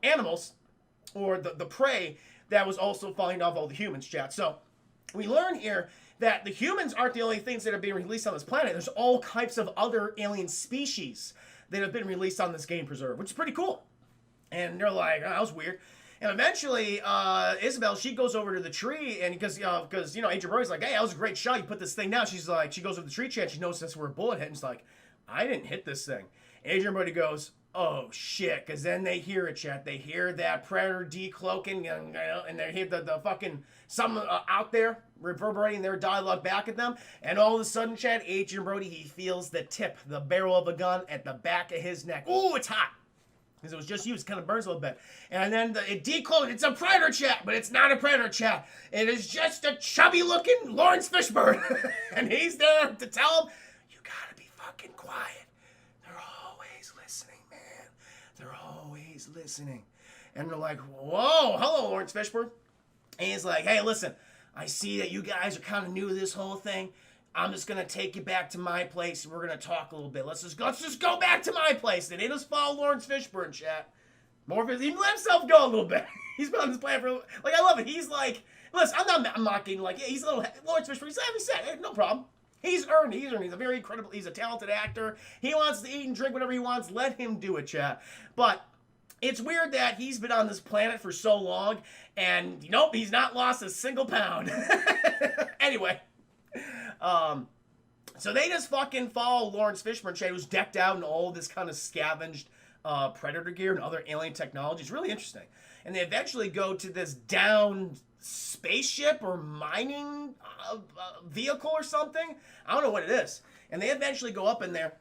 animals or the prey that was also fighting off all the humans, chat. So we learn here that the humans aren't the only things that are being released on this planet. There's all types of other alien species that have been released on this game preserve, which is pretty cool. And they're like, oh, that was weird. And eventually, Isabel, she goes over to the tree, and because Agent Brody's like, hey, that was a great shot. You put this thing down. She's like, she goes over the tree, and she notices that's where a bullet hit, and she's like, I didn't hit this thing. Agent Brody goes, oh shit, because then they hear it, chat. They hear that predator decloaking, and they hear the fucking someone out there reverberating their dialogue back at them, and all of a sudden, chat, Agent Brody, he feels the tip, the barrel of a gun at the back of his neck. Ooh, it's hot. Because it was just used, kind of burns a little bit. And then it decloaked. It's a predator, chat, but it's not a predator, chat. It is just a chubby-looking Lawrence Fishburne. And he's there to tell him, you gotta be fucking quiet. They're always listening, man. They're always listening. And they're like, whoa, hello, Lawrence Fishburne. And he's like, hey, listen, I see that you guys are kind of new to this whole thing. I'm just gonna take you back to my place and we're gonna talk a little bit. Let's just go back to my place. And they just follow Lawrence Fishburne, chat. He let himself go a little bit. He's been on this planet for like, I love it. He's like, listen, I'm mocking, like, yeah, he's a little Lawrence Fishburne. He's heavy set, no problem. He's earned. He's a very incredible. He's a talented actor. He wants to eat and drink whatever he wants. Let him do it, chat. But it's weird that he's been on this planet for so long, and nope, he's not lost a single pound. Anyway. So they just fucking follow Lawrence Fishburne, who's decked out in all this kind of scavenged predator gear and other alien technology. It's really interesting. And they eventually go to this down spaceship or mining vehicle or something. I don't know what it is. And they eventually go up in there.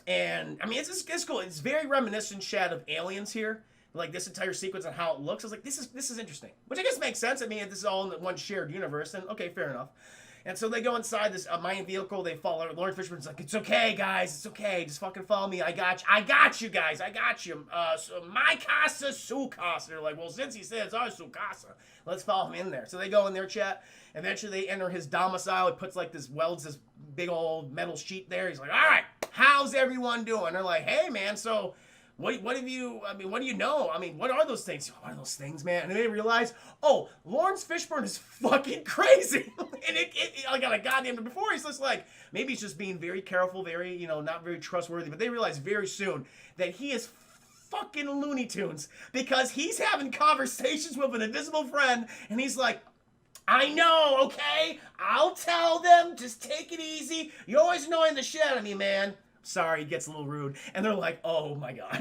And, I mean, it's cool. It's very reminiscent, Chad, of Aliens here. Like, this entire sequence and how it looks. I was like, this is interesting. Which I guess makes sense. I mean, if this is all in one shared universe, then okay, fair enough. And so they go inside this mining vehicle. They follow. Lawrence Fishburne's like, it's okay, guys. It's okay. Just fucking follow me. I got you, guys. I got you. So my casa, su casa. They're like, well, since he says our su casa, let's follow him in there. So they go in there, chat. Eventually, they enter his domicile. He puts like welds this big old metal sheet there. He's like, all right, how's everyone doing? They're like, hey, man, so what do you know? I mean, what are those things? What are those things, man? And then they realize, oh, Lawrence Fishburne is fucking crazy. And I got a goddamn before. He's just like, maybe he's just being very careful, very, not very trustworthy. But they realize very soon that he is fucking Looney Tunes because he's having conversations with an invisible friend. And he's like, I know, okay? I'll tell them. Just take it easy. You're always annoying the shit out of me, man. Sorry, it gets a little rude. And they're like, oh my God,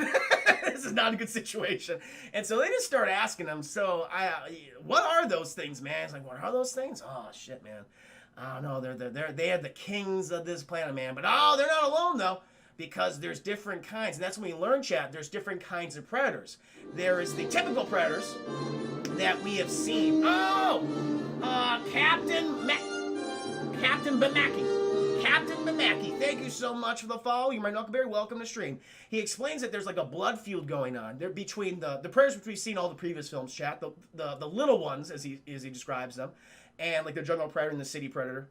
this is not a good situation. And so they just start asking him, so what are those things, man? It's like, what are those things? Oh shit, man. I don't know. They are the kings of this planet, man. But they're not alone though, because there's different kinds. And that's when we learn, chat, there's different kinds of predators. There is the typical predators that we have seen. Captain Bamaki. Captain Bamaki, thank you so much for the follow. You're my Knuckleberry. Welcome to stream. He explains that there's like a blood feud going on. They're between the predators which we've seen all the previous films, chat, the little ones as he describes them, and like the jungle predator and the city predator.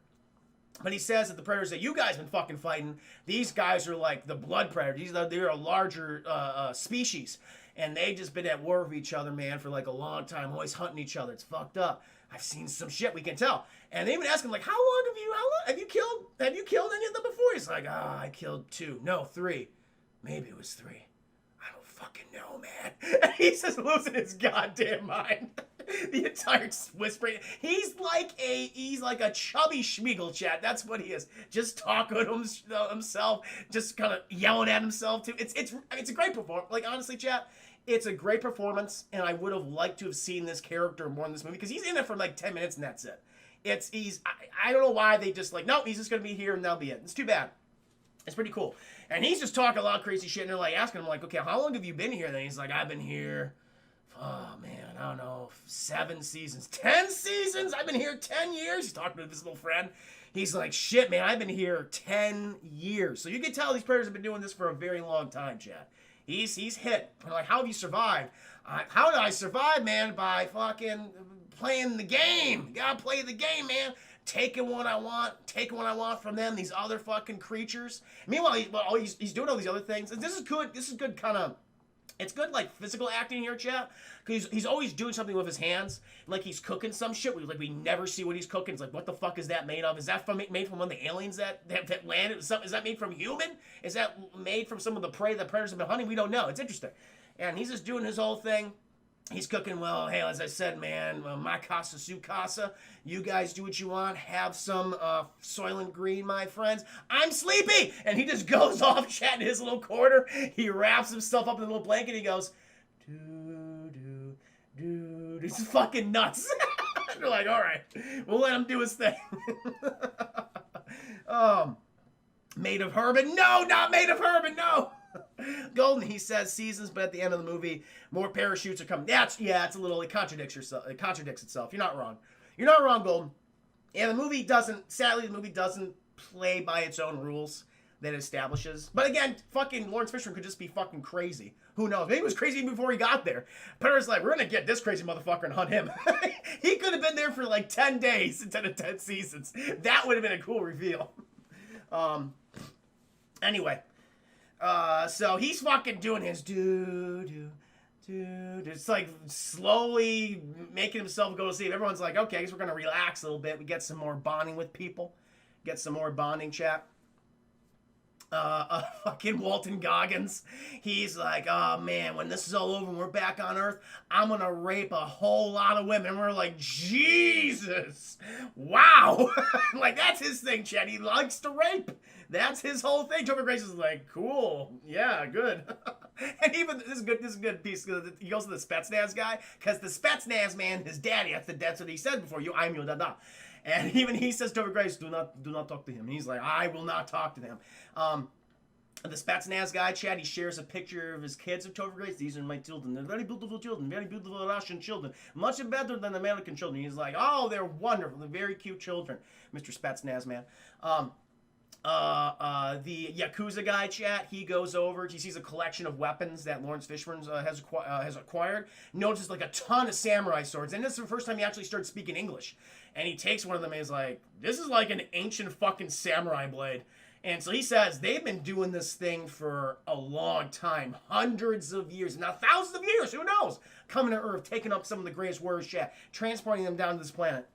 But he says that the predators that you guys been fucking fighting, these guys are like the blood predators. They're a larger species, and they just been at war with each other, man, for like a long time, always hunting each other. It's fucked up. I've seen some shit, we can tell. And they even ask him, like, how long have you killed any of them before? He's like, I killed 2. No, 3. Maybe it was 3. I don't fucking know, man. He's just losing his goddamn mind. The entire whispering. He's like a chubby Schmeagle, chat. That's what he is. Just talking to himself, just kind of yelling at himself too. It's a great performance. Like, honestly, chat, it's a great performance, and I would have liked to have seen this character more in this movie because he's in it for like 10 minutes and that's it. I don't know why they just like, no, he's just gonna be here and that'll be it. It's too bad. It's pretty cool. And he's just talking a lot of crazy shit, and they're like asking him like, okay, how long have you been here? Then he's like, I've been here, oh man, I don't know, 7 seasons, 10 seasons. I've been here 10 years. He's talking to his little friend. He's like, shit, man, I've been here 10 years. So you can tell these players have been doing this for a very long time, Chad. He's hit. I'm like, how have you survived? How did I survive, man? By fucking playing the game. You gotta play the game, man. Taking what I want from them, these other fucking creatures. Meanwhile, he's doing all these other things. And this is good kind of, it's good, like, physical acting here, chat. Because he's always doing something with his hands. Like, he's cooking some shit. We never see what he's cooking. It's like, what the fuck is that made of? Is that made from one of the aliens that landed? Is that made from human? Is that made from some of the prey that predators have been hunting? We don't know. It's interesting. And he's just doing his whole thing. He's cooking well. Hey, as I said, man, my casa, su casa. You guys do what you want. Have some Soylent Green, my friends. I'm sleepy. And he just goes off, chat, in his little corner. He wraps himself up in a little blanket. He goes, dude. He's fucking nuts. They're like, all right, we'll let him do his thing. Made of Herman? No, not made of Herman, no. Golden, he says seasons, but at the end of the movie, more parachutes are coming. It's a little, it contradicts itself. You're not wrong. You're not wrong, Golden. And sadly, the movie doesn't play by its own rules that it establishes. But again, fucking Lawrence Fishburne could just be fucking crazy. Who knows? Maybe he was crazy before he got there. Predator's like, we're gonna get this crazy motherfucker and hunt him. He could have been there for like 10 days instead of 10 seasons. That would have been a cool reveal. Anyway. So he's fucking doing his dude. It's like slowly making himself go to sleep. Everyone's like, okay, I guess we're gonna relax a little bit. We get some more bonding with people. Get some more bonding chat. Fucking Walton Goggins. He's like, oh man, when this is all over and we're back on Earth, I'm gonna rape a whole lot of women. And we're like, Jesus. Wow. Like, that's his thing, Chad. He likes to rape. That's his whole thing. Topher Grace is like, cool. Yeah, good. And even, this is a good piece. He goes to the Spetsnaz guy, because the Spetsnaz man, his daddy, that's what he said before. I'm your dada. And even he says, Topher Grace, do not talk to him. And he's like, I will not talk to them. The Spetsnaz guy, Chad, he shares a picture of his kids of Topher Grace. These are my children. They're very beautiful children. Very beautiful Russian children. Much better than American children. He's like, oh, they're wonderful. They're very cute children. Mr. Spetsnaz, man. The Yakuza guy, chat, he goes over, he sees a collection of weapons that Lawrence Fishburne has acquired, notices like a ton of samurai swords, and this is the first time he actually starts speaking English. And he takes one of them and he's like, this is like an ancient fucking samurai blade. And so he says they've been doing this thing for a long time, hundreds of years, now thousands of years, who knows, coming to Earth, taking up some of the greatest warriors, chat, transporting them down to this planet.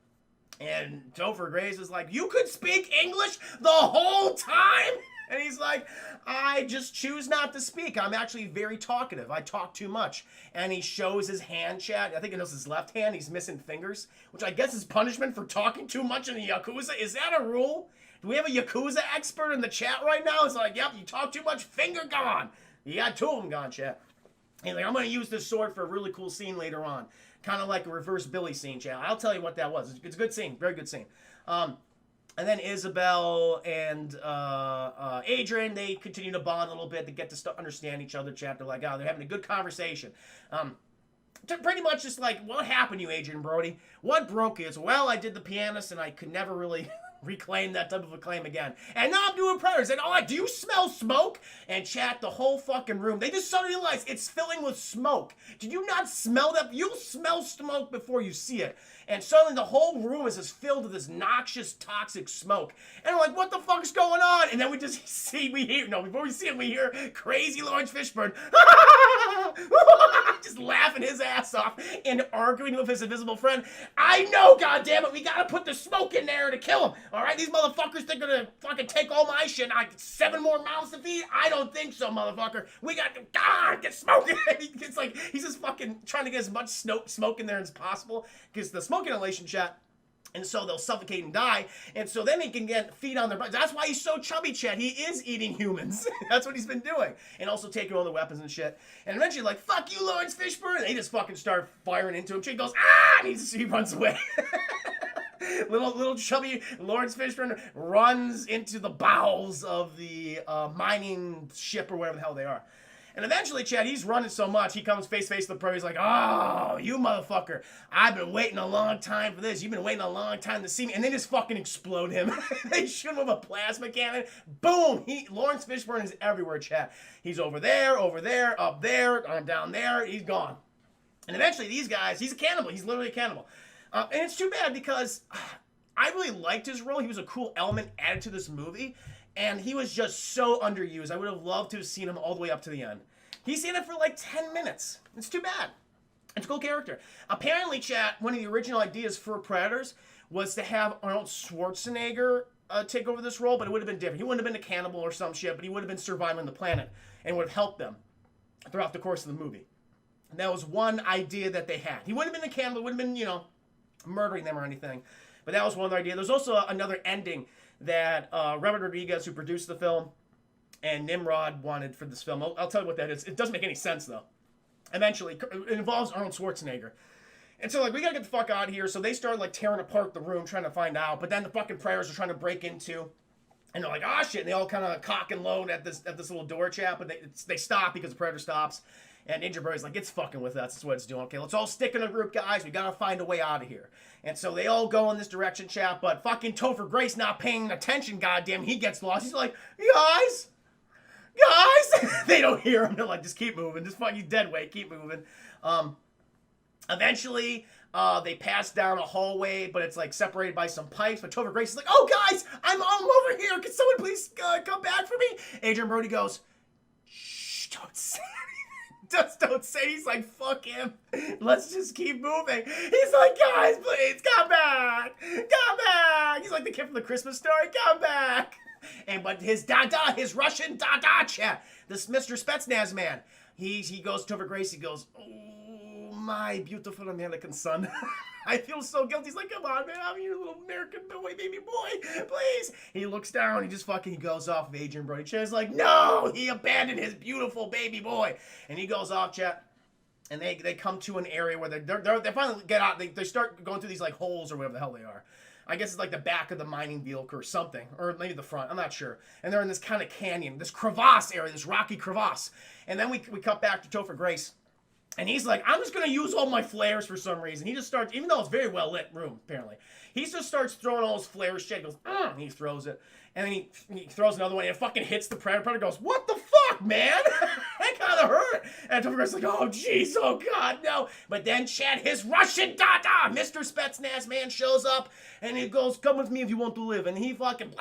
And Topher Grace is like, you could speak English the whole time? And he's like, I just choose not to speak. I'm actually very talkative. I talk too much. And he shows his hand, chat. I think it knows his left hand. He's missing fingers, which I guess is punishment for talking too much in the Yakuza. Is that a rule? Do we have a Yakuza expert in the chat right now? It's like, yep, you talk too much, finger gone. You got 2 of them gone, chat. He's like, I'm going to use this sword for a really cool scene later on. Kind of like a reverse Billy scene, chat. I'll tell you what that was. It's a good scene. Very good scene. And then Isabel and Adrian, they continue to bond a little bit. They get to understand each other, chat. They're like, oh, they're having a good conversation. Pretty much just like, what happened to you, Adrian Brody? What broke you? It's, well, I did the pianist and I could never really reclaim that type of a claim again. And now I'm doing prayers. And, oh, do you smell smoke? And chat, the whole fucking room, they just suddenly realize it's filling with smoke. Did you not smell that? You'll smell smoke before you see it. And suddenly the whole room is just filled with this noxious, toxic smoke. And we're like, what the fuck's going on? And then we just before we see him, we hear crazy Lawrence Fishburne just laughing his ass off and arguing with his invisible friend. I know, goddammit, we gotta put the smoke in there to kill him. Alright, these motherfuckers think they're gonna fucking take all my shit. I got 7 more mouths to feed? I don't think so, motherfucker. We got to get smoking. It's like he's just fucking trying to get as much smoke in there as possible because the smoke inhalation chat. And so they'll suffocate and die. And so then he can feed on their bodies. That's why he's so chubby, Chad. He is eating humans. That's what he's been doing. And also taking all the weapons and shit. And eventually, like, fuck you, Lawrence Fishburne. And they just fucking start firing into him. Chad goes, ah! And he runs away. little chubby Lawrence Fishburne runs into the bowels of the mining ship or whatever the hell they are. And eventually, Chad, he's running so much, he comes face-to-face to the prairie. He's like, oh, you motherfucker. I've been waiting a long time for this. You've been waiting a long time to see me. And they just fucking explode him. They shoot him with a plasma cannon. Boom! Lawrence Fishburne is everywhere, Chad. He's over there, up there, down there. He's gone. And eventually, these guys, he's a cannibal. He's literally a cannibal. And it's too bad because I really liked his role. He was a cool element added to this movie. And he was just so underused. I would have loved to have seen him all the way up to the end. He's in it for like 10 minutes. It's too bad. It's a cool character. Apparently, chat, one of the original ideas for Predators was to have Arnold Schwarzenegger take over this role, but it would have been different. He wouldn't have been a cannibal or some shit, but he would have been surviving the planet and would have helped them throughout the course of the movie. And that was one idea that they had. He wouldn't have been a cannibal, wouldn't have been, murdering them or anything. But that was one idea. There's also another ending that Robert Rodriguez, who produced the film, and Nimrod wanted for this film. I'll tell you what that is. It doesn't make any sense, though. Eventually, it involves Arnold Schwarzenegger. And so, we gotta get the fuck out of here. So they start, tearing apart the room, trying to find out. But then the fucking Predators are trying to break into. And they're like, ah, shit. And they all kind of cock and load at this little door chap. But they stop because the Predator stops. And Ninja Bird's like, it's fucking with us. That's what it's doing. Okay, let's all stick in a group, guys. We gotta find a way out of here. And so they all go in this direction, chap. But fucking Topher Grace not paying attention, goddamn. He gets lost. He's like, guys! They don't hear him. They're like, just keep moving. Just fucking dead weight. Keep moving. Eventually, they pass down a hallway, but it's separated by some pipes. But Topher Grace is like, oh, guys, I'm over here. Can someone please come back for me? Adrian Brody goes, shh, don't say anything. Just don't say. He's like, fuck him. Let's just keep moving. He's like, guys, please, come back. Come back. He's like the kid from the Christmas Story. Come back. But his Russian dada chat, this Mr. Spetsnaz man, he goes to Topher Grace, he goes, oh, my beautiful American son. I feel so guilty. He's like, come on, man, I'm your little American boy, baby boy, please. He looks down, he goes off of Adrian Brody. Chat's like, no, he abandoned his beautiful baby boy. And he goes off, chat. And they come to an area where they finally get out. They start going through these holes or whatever the hell they are. I guess it's the back of the mining vehicle or something. Or maybe the front. I'm not sure. And they're in this kind of canyon. This crevasse area. This rocky crevasse. And then we cut back to Topher Grace. And he's like, I'm just going to use all my flares for some reason. He just starts, even though it's a very well lit room, apparently. He just starts throwing all his flares. Shit. He goes, and he throws it. And then he throws another one and it fucking hits the Predator. Predator goes, what the fuck, man? That kind of hurt. And Topher Grace's like, oh, jeez, oh, God, no. But then, Chad, his Russian dada, Mr. Spetsnaz man shows up and he goes, come with me if you want to live. And he fucking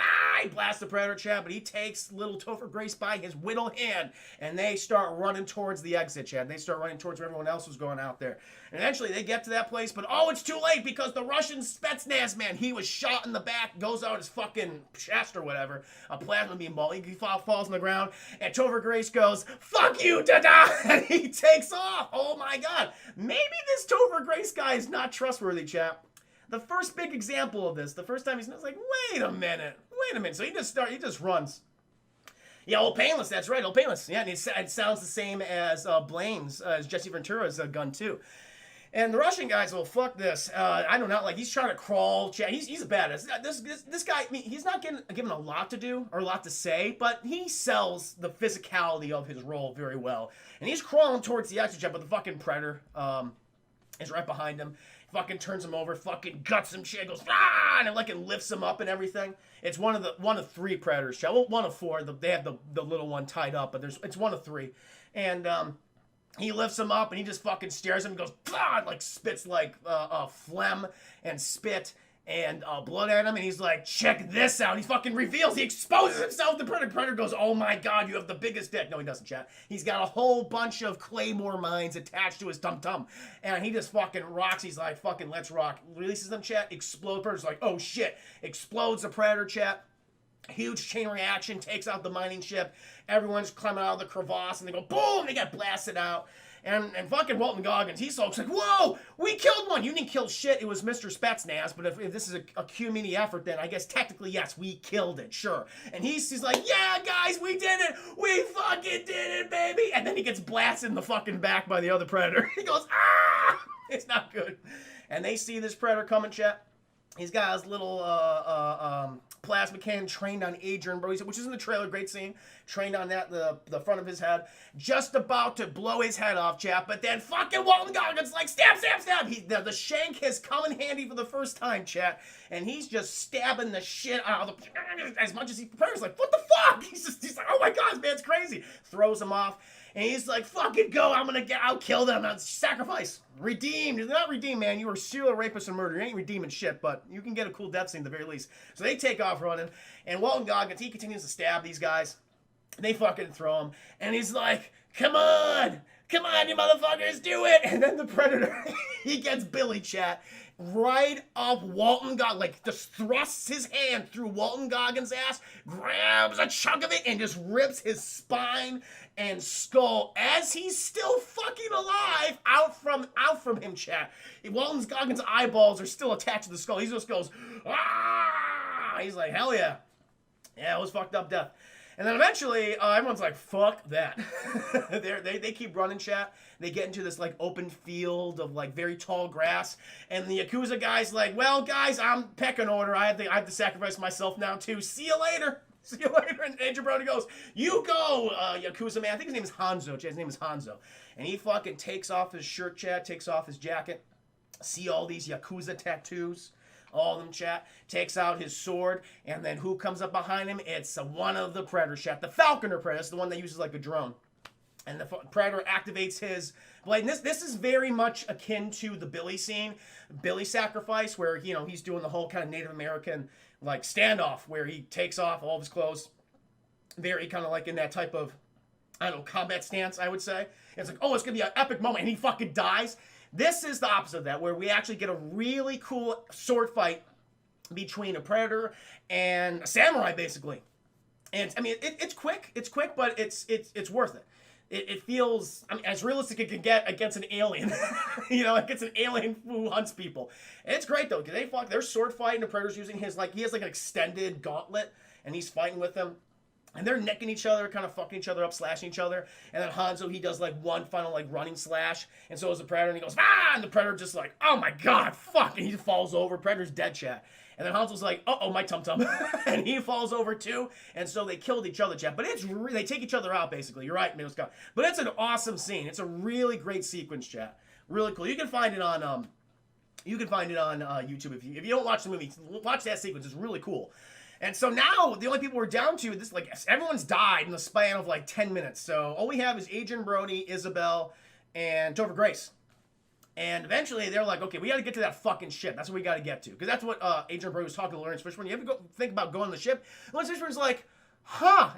blasts the Predator, Chad, but he takes little Topher Grace by his whittle hand and they start running towards the exit, Chad. They start running towards where everyone else was going out there. And eventually they get to that place, but oh, it's too late because the Russian Spetsnaz man, he was shot in the back, goes out his fucking chest or whatever, a plasma beam ball. He falls on the ground, and Topher Grace goes, fuck you, da-da, and he takes off. Oh my God. Maybe this Topher Grace guy is not trustworthy, chap. The first big example of this, the first time he's like, wait a minute. So he just runs. Yeah, Old Painless, that's right, Old Painless. Yeah, and it sounds the same as Blaine's, as Jesse Ventura's gun too. And the Russian guy's, well, fuck this. I don't know, he's trying to crawl. He's a badass. This guy, I mean, he's not given a lot to do or a lot to say, but he sells the physicality of his role very well. And he's crawling towards the exit jet, but the fucking Predator is right behind him. Fucking turns him over, fucking guts him, shit, goes, and it lifts him up and everything. It's one of 3 Predators, well, one of 4. They have the little one tied up, but it's one of 3. And He lifts him up and he just fucking stares at him and goes, God, like spits like phlegm and spit and blood at him, and he's like, check this out. He fucking reveals, he exposes himself to Predator. Predator goes, oh my God, you have the biggest dick. No, he doesn't, chat. He's got a whole bunch of claymore mines attached to his tum-tum, and he just fucking rocks. He's like, fucking let's rock. Releases them, chat. Explode. Predator's like, oh shit. Explodes the Predator, chat. Huge chain reaction, takes out the mining ship. Everyone's climbing out of the crevasse, and they go, boom, they get blasted out. And fucking Walton Goggins, he's so like, whoa, we killed one. You didn't kill shit. It was Mr. Spetsnaz. But if this is a community effort, then I guess technically, yes, we killed it, sure. And he's like, yeah, guys, we did it. We fucking did it, baby. And then he gets blasted in the fucking back by the other Predator. He goes, ah, it's not good. And they see this Predator coming, chat. He's got his little plasma cannon trained on Adrian Brody, which is in the trailer, great scene. Trained on that, the front of his head. Just about to blow his head off, chat. But then fucking Walton Goggins like, stab, stab, stab. The shank has come in handy for the first time, chat. And he's just stabbing the shit out of the, as much as he prepares. Like, what the fuck? He's like, oh my God, this man's crazy. Throws him off. And he's like, fucking go, I'll kill them. I'll sacrifice. Redeemed. You're not redeemed, man. You were serial rapist and murderer. You ain't redeeming shit, but you can get a cool death scene at the very least. So they take off running. And Walton Goggins, he continues to stab these guys. They fucking throw him. And he's like, come on, you motherfuckers, do it. And then the Predator, he gets Billy, chat, right up Walton Goggins, like just thrusts his hand through Walton Goggins' ass, grabs a chunk of it, and just rips his spine and skull as he's still fucking alive out from him, chat. Walton Goggins' eyeballs are still attached to the skull. He just goes, ah! He's like, hell yeah. Yeah, it was fucked up death. And then eventually, everyone's like, fuck that. they keep running, chat. They get into this, like, open field of, like, very tall grass. And the Yakuza guy's like, well, guys, I'm pecking order. I have to sacrifice myself now, too. See you later. See you later. And Adrian Brody goes, you go, Yakuza man. I think his name is Hanzo. His name is Hanzo. And he fucking takes off his shirt, chat, takes off his jacket. See all these Yakuza tattoos. All of them, chat. Takes out his sword, and then who comes up behind him? It's one of the Predators, chat. The Falconer Predator. It's the one that uses like a drone. And the Predator activates his blade. And this is very much akin to the Billy scene, Billy sacrifice, where, you know, he's doing the whole kind of Native American like standoff, where he takes off all of his clothes. Very kind of like in that type of, I don't know, combat stance, I would say. It's like, oh, it's going to be an epic moment, and he fucking dies. This is the opposite of that, where we actually get a really cool sword fight between a Predator and a samurai, basically. And I mean, it's quick, but it's worth it. It feels, I mean, as realistic as it can get against an alien, you know, against an alien who hunts people. And it's great though, because they're sword fighting. The Predator's using his, like, he has like an extended gauntlet, and he's fighting with them. And they're necking each other, kind of fucking each other up, slashing each other. And then Hanzo, he does like one final like running slash. And so is the Predator, and he goes, ah! And the Predator just like, oh my God, fuck. And he falls over. Predator's dead, chat. And then Hanzo's like, uh-oh, my tum-tum. And he falls over too. And so they killed each other, chat. But they take each other out, basically. You're right, Middle Scott. But it's an awesome scene. It's a really great sequence, chat. Really cool. You can find it on YouTube. If you don't watch the movie, watch that sequence. It's really cool. And so now, the only people we're down to, this, like, everyone's died in the span of, like, 10 minutes. So all we have is Adrian Brody, Isabel, and Topher Grace. And eventually, they're like, okay, we got to get to that fucking ship. That's what we got to get to. Because that's what Adrian Brody was talking to Lawrence Fishburne. You ever think about going on the ship? Lawrence Fishburne's like,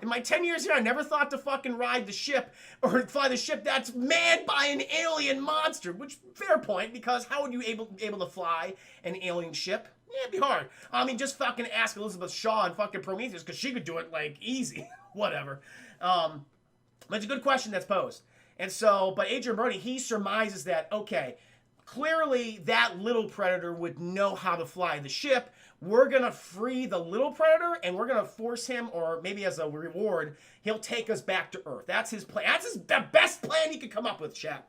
in my 10 years here, I never thought to fucking ride the ship or fly the ship that's manned by an alien monster. Which, fair point, because how would you able to fly an alien ship? Yeah, it'd be hard. I mean, just fucking ask Elizabeth Shaw and fucking Prometheus, because she could do it, like, easy. Whatever. But it's a good question that's posed. And so, but Adrian Brody, he surmises that, okay, clearly that little Predator would know how to fly the ship. We're going to free the little Predator, and we're going to force him, or maybe as a reward, he'll take us back to Earth. That's his plan. That's the best plan he could come up with, chap.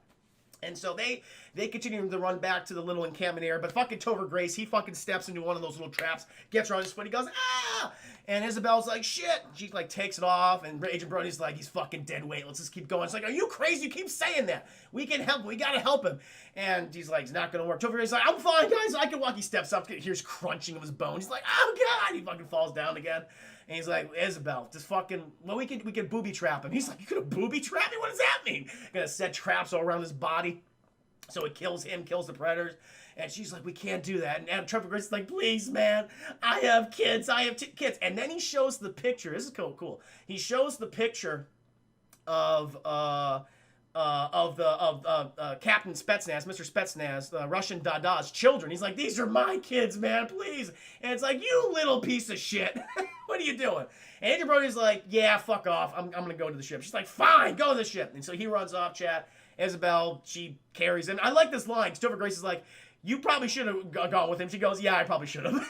And so they continue to run back to the little encampment area, but fucking Topher Grace, he fucking steps into one of those little traps, gets her on his foot, he goes, ah! And Isabel's like, shit! She like takes it off, and Agent Brody's like, he's fucking dead weight, let's just keep going. It's like, are you crazy? You keep saying that. We can help, we gotta help him. And he's like, it's not gonna work. Topher Grace's like, I'm fine, guys, I can walk. He steps up, hears crunching of his bones. He's like, oh god! He fucking falls down again. And he's like, Isabel, just fucking, well, we could booby trap him. He's like, you could booby trap me? What does that mean? Gonna set traps all around his body. So it kills him, kills the predators. And she's like, we can't do that. And Topher Grace is like, please, man, I have kids. I have kids. And then he shows the picture. This is cool. He shows the picture of Captain Spetsnaz, Mr. Spetsnaz, the Russian Dada's children. He's like, these are my kids, man, please. And it's like, you little piece of shit. What are you doing? And Agent Brody's like, yeah, fuck off. I'm going to go to the ship. She's like, fine, go to the ship. And so he runs off, chat. Isabel, she carries him. I like this line. Topher Grace is like, you probably should have gone with him. She goes, yeah, I probably should have.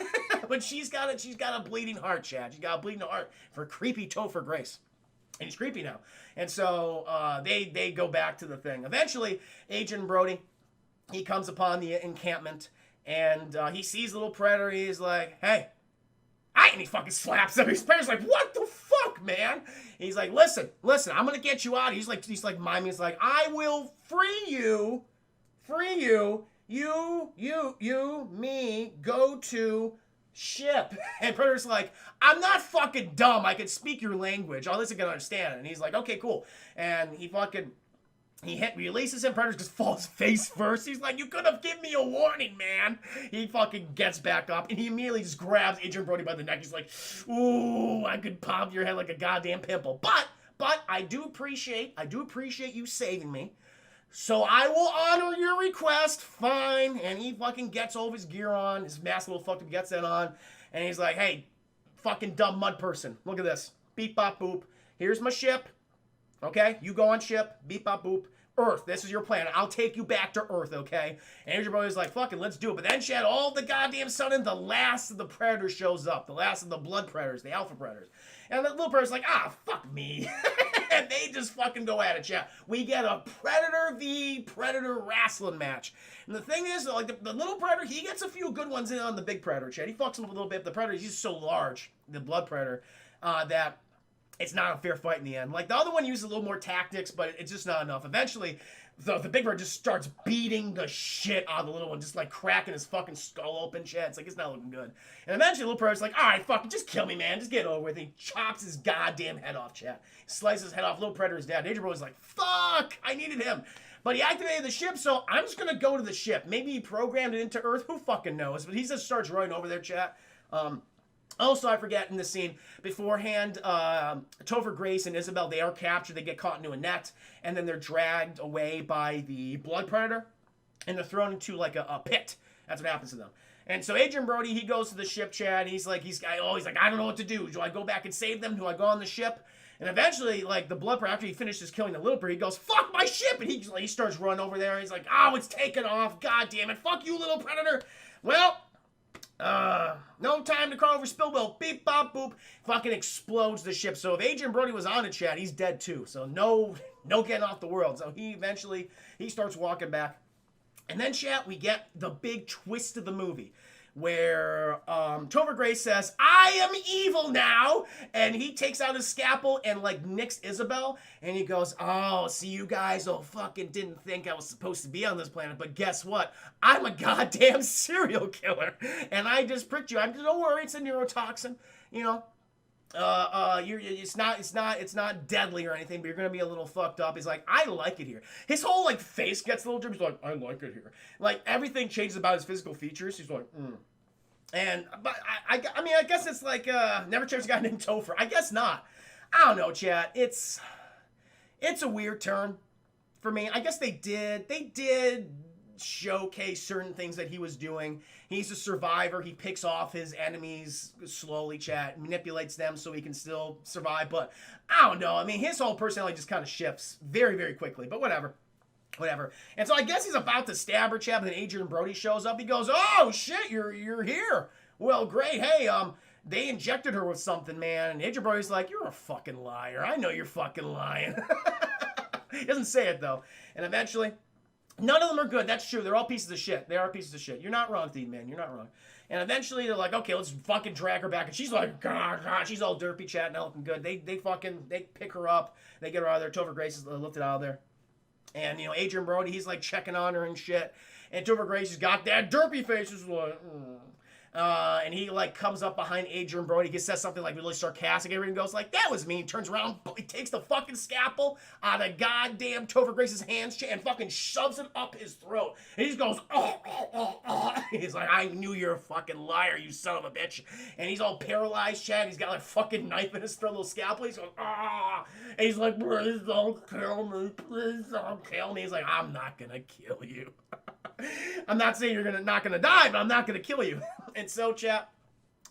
But she's got a bleeding heart, Chad. She's got a bleeding heart for creepy Topher Grace. And he's creepy now. And so they go back to the thing. Eventually, Agent Brody, he comes upon the encampment, and he sees the little predator. He's like, hey. And he fucking slaps him. His parents like, what the fuck, man? He's like, listen, I'm gonna get you out. He's like miming. He's like, I will free you, me, go to ship. And Predator's like, I'm not fucking dumb. I can speak your language. All this I can understand it. And he's like, okay, cool. And he releases him. Predator just falls face first. He's like, you could have given me a warning, man. He fucking gets back up, and he immediately just grabs Agent Brody by the neck. He's like, ooh, I could pop your head like a goddamn pimple. But I do appreciate you saving me. So I will honor your request. Fine. And he fucking gets all of his gear on. His mask little fucking gets that on. And he's like, hey, fucking dumb mud person. Look at this. Beep, bop, boop. Here's my ship. Okay? You go on ship. Beep, bop, boop. Earth, this is your planet. I'll take you back to Earth, okay? And Agent Brody's like, fucking, let's do it. But then, Chad, all the goddamn sudden, the last of the predators shows up. The last of the blood predators, the alpha predators. And the little predator's like, fuck me. And they just fucking go at it, Chad. We get a Predator v. Predator wrestling match. And the thing is, like, the little predator, he gets a few good ones in on the big predator, Chad. He fucks him a little bit. The predator, he's so large, the blood predator, that it's not a fair fight in the end. Like, the other one uses a little more tactics, but it's just not enough. Eventually, the big bird just starts beating the shit out of the little one, just, like, cracking his fucking skull open, shit. It's like, it's not looking good. And eventually, the little bird's like, all right, fucking, just kill me, man. Just get it over with. And he chops his goddamn head off, chat. Slices his head off. Little Predator's dead. Agent Brody's like, fuck, I needed him. But he activated the ship, so I'm just going to go to the ship. Maybe he programmed it into Earth. Who fucking knows? But he just starts running over there, chat. Also, I forget in the scene beforehand, Topher Grace and Isabel, they are captured. They get caught into a net, and then they're dragged away by the blood predator, and they're thrown into like a pit. That's what happens to them. And so Agent Brody, he goes to the ship, Chad. He's like, I don't know what to do. Do I go back and save them? Do I go on the ship? And eventually, like, the blood predator, after he finishes killing the little bird, he goes, fuck my ship! And he starts running over there. He's like, oh, it's taken off. God damn it. Fuck you, little predator. Well, no time to crawl over Spillwell. Beep, bop, boop. Fucking explodes the ship. So if Agent Brody was on it, Chad, he's dead too. So no getting off the world. So he starts walking back. And then, Chad, we get the big twist of the movie, where Topher Grace says, I am evil now, and he takes out his scalpel and, like, nicks Isabel, and he goes, oh, see, you guys fucking didn't think I was supposed to be on this planet, but guess what? I'm a goddamn serial killer, and I just pricked you. Don't worry, it's a neurotoxin, you know. It's not deadly or anything, but you're gonna be a little fucked up. He's like, I like it here. His whole, like, face gets a little drippy. He's like, I like it here. Like, everything changes about his physical features. He's like, And, but I mean, I guess it's like, never changed a guy named Topher. I guess not. I don't know, chat. It's a weird turn for me. I guess they did showcase certain things that he was doing. He's a survivor. He picks off his enemies slowly, chat, manipulates them so he can still survive. But I don't know. I mean, his whole personality just kind of shifts very, very quickly. But whatever. And so I guess he's about to stab her, chat, and then Adrian Brody shows up. He goes, oh, shit, you're here. Well, great. Hey, they injected her with something, man. And Adrian Brody's like, you're a fucking liar. I know you're fucking lying. He doesn't say it, though. And eventually, None of them are good. That's true. They're all pieces of shit. They are pieces of shit. You're not wrong, Thief Man. You're not wrong. And eventually they're like, okay, let's fucking drag her back. And she's like, God, she's all derpy, chatting, not looking good. They pick her up. They get her out of there. Topher Grace is lifted out of there. And, Adrian Brody, he's like checking on her and shit. And Topher Grace has got that derpy face. Is like, and he like comes up behind Adrian Brody. He says something like really sarcastic. Everyone goes like, that was me. He turns around. He takes the fucking scalpel out of goddamn Topher Grace's hands and fucking shoves it up his throat. And he just goes, oh. He's like, I knew you're a fucking liar, you son of a bitch. And he's all paralyzed, Chad. He's got like fucking knife in his throat, little scalpel. He's going, ah. And he's like, please don't kill me. Please don't kill me. He's like, I'm not going to kill you. I'm not saying you're not gonna die, but I'm not gonna kill you. And so, chat,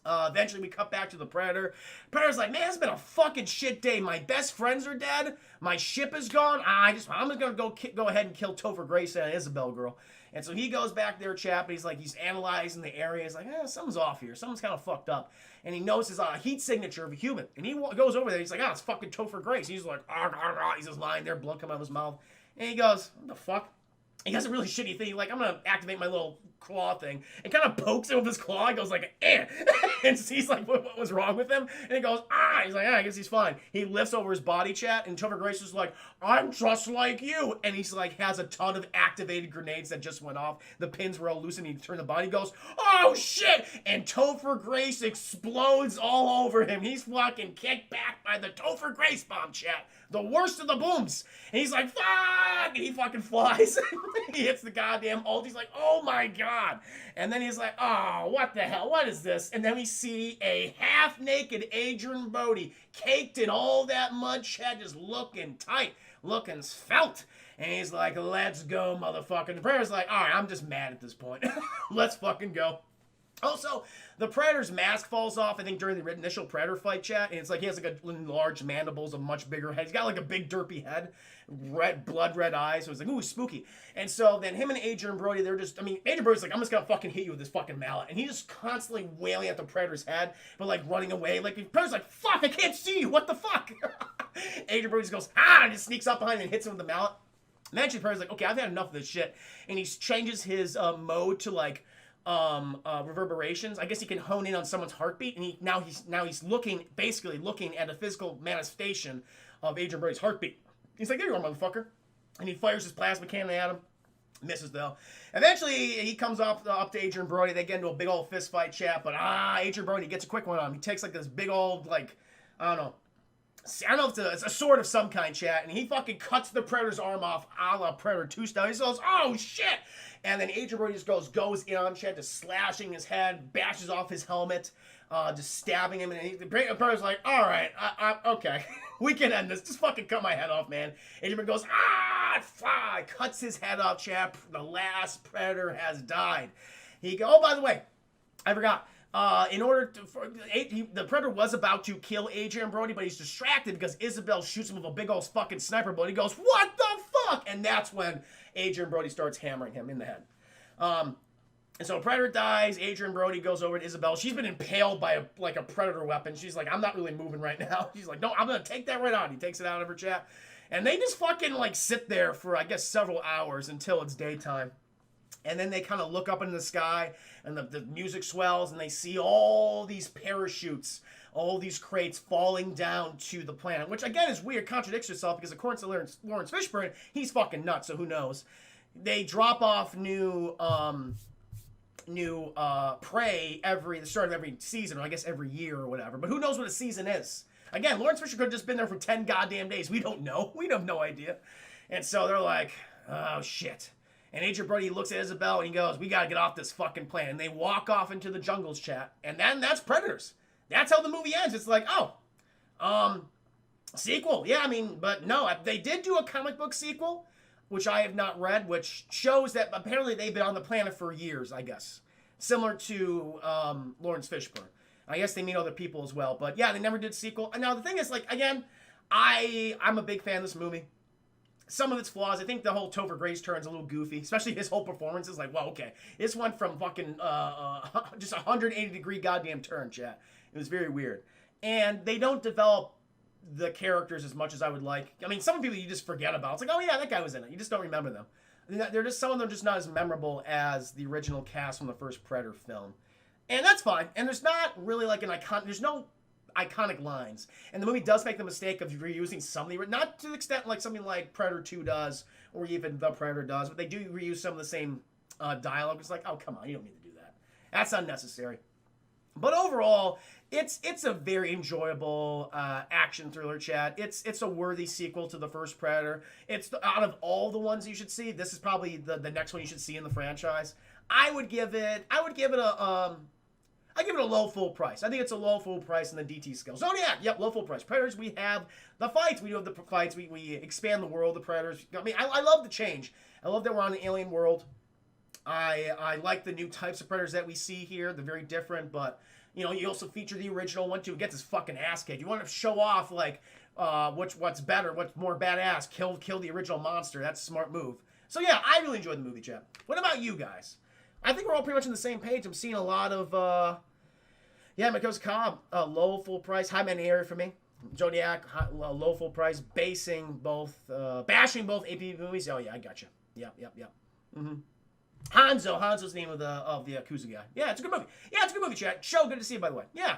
eventually we cut back to the Predator. Predator's like, man, it's been a fucking shit day. My best friends are dead. My ship is gone. I'm just gonna go ahead and kill Topher Grace and Isabel girl. And so he goes back there, chat, but he's analyzing the area. He's like, something's off here. Something's kind of fucked up. And he notices a heat signature of a human. And he goes over there. He's like, it's fucking Topher Grace. He's like, he's just lying there, blood coming out of his mouth. And he goes, what the fuck? He does a really shitty thing. Like, I'm going to activate my little claw thing. And kind of pokes him with his claw. He goes like, eh. And he's like, what was wrong with him? And he goes, He's like, I guess he's fine. He lifts over his body, chat. And Topher Grace is like, I'm just like you. And he's like, has a ton of activated grenades that just went off. The pins were all loose and he turned the body. He goes, oh shit. And Topher Grace explodes all over him. He's fucking kicked back by the Topher Grace bomb, chat. The worst of the booms. And he's like, fuck. And he fucking flies. He hits the goddamn ult. He's like, oh my god. And then he's like, oh, what the hell? What is this? And then we see a half-naked Adrian Brody caked in all that mud, chat, just looking tight, looking svelte. And he's like, let's go, motherfucker. And the Predator's like, all right, I'm just mad at this point. Let's fucking go. Also, the Predator's mask falls off, I think, during the initial Predator fight, chat. And it's like he has like a large mandibles, a much bigger head. He's got like a big derpy head, blood red eyes. So it's like, ooh, spooky. And so then him and Adrian Brody, Adrian Brody's like, I'm just gonna fucking hit you with this fucking mallet. And he's just constantly wailing at the Predator's head, but like running away. Like the Predator's like, fuck, I can't see you. What the fuck? Adrian Brody just goes, and just sneaks up behind him and hits him with the mallet. And then the Predator's like, okay, I've had enough of this shit. And he changes his mode to like, reverberations. I guess he can hone in on someone's heartbeat, and he's looking at a physical manifestation of Adrian Brody's heartbeat. He's like, there you are, motherfucker. And he fires his plasma cannon at him. Misses though. Eventually he comes up to Adrian Brody. They get into a big old fist fight, chat, but Adrian Brody gets a quick one on him. He takes like this big old, like, I don't know if it's a sword of some kind, chat, and he fucking cuts the Predator's arm off a la Predator 2 style. He goes, oh shit! And then Adrian Brody just goes in on Chad, just slashing his head, bashes off his helmet, just stabbing him. And the Predator's like, all right, okay, we can end this. Just fucking cut my head off, man. Adrian Brody goes, cuts his head off, chap. The last Predator has died. Oh, by the way, I forgot. The Predator was about to kill Adrian Brody, but he's distracted because Isabel shoots him with a big old fucking sniper bullet. He goes, what the fuck? And that's when Adrian Brody starts hammering him in the head. And so Predator dies. Adrian Brody goes over to Isabel. She's been impaled by a Predator weapon. She's like, I'm not really moving right now. She's like, no, I'm going to take that right on. He takes it out of her, chat. And they just fucking like sit there for, I guess, several hours until it's daytime. And then they kind of look up into the sky, and the music swells, and they see all these parachutes, all these crates falling down to the planet, which, again, is weird, contradicts itself, because according to Lawrence Fishburne, he's fucking nuts, so who knows. They drop off new prey the start of every season, or I guess every year or whatever, but who knows what a season is. Again, Lawrence Fishburne could have just been there for 10 goddamn days. We don't know. We have no idea. And so they're like, oh, shit. And Adrian Brody looks at Isabel and he goes, we gotta get off this fucking planet. And they walk off into the jungles, chat. And then that's Predators. That's how the movie ends. It's like, sequel. Yeah, I mean, but no, they did do a comic book sequel, which I have not read, which shows that apparently they've been on the planet for years, I guess. Similar to Lawrence Fishburne. I guess they meet other people as well. But yeah, they never did sequel. And now the thing is, like, again, I'm a big fan of this movie. Some of its flaws, I think the whole Topher Grace turn's a little goofy, especially his whole performance is like, well, okay, this went from fucking just a 180-degree goddamn turn, chat. It was very weird. And they don't develop the characters as much as I would like. I mean, some people you just forget about. It's like, oh yeah, that guy was in it. You just don't remember them. They're just, some of them are just not as memorable as the original cast from the first Predator film. And that's fine. And there's not really like there's no iconic lines. And the movie does make the mistake of reusing some of the, not to the extent like something like Predator 2 does, or even The Predator does, but they do reuse some of the same dialogue. It's like, oh, come on, you don't need to do that. That's unnecessary. But overall, it's a very enjoyable action thriller, Chad. It's a worthy sequel to the first Predator. It's out of all the ones you should see, this is probably the next one you should see in the franchise. I would give it a low full price. I think it's a low full price in the DT scale. Zodiac, yep, low full price. Predators, we have the fights. We do have the fights. We expand the world of Predators. I mean, I love the change. I love that we're on an alien world. I like the new types of Predators that we see here. They're very different, but, you know, you also feature the original one, too. It gets his fucking ass kicked. You want to show off, like, what's better, what's more badass. Kill the original monster. That's a smart move. So, yeah, I really enjoyed the movie, Chad. What about you guys? I think we're all pretty much on the same page. I'm seeing a lot of, Makos Cobb, low full price, high man area for me. Zodiac, low full price, bashing both AP movies. Oh, yeah, I got you. Yep. Mm-hmm. Hanzo's the name of the Yakuza guy. Yeah, it's a good movie. Yeah, it's a good movie, chat. Show, good to see you, by the way. Yeah,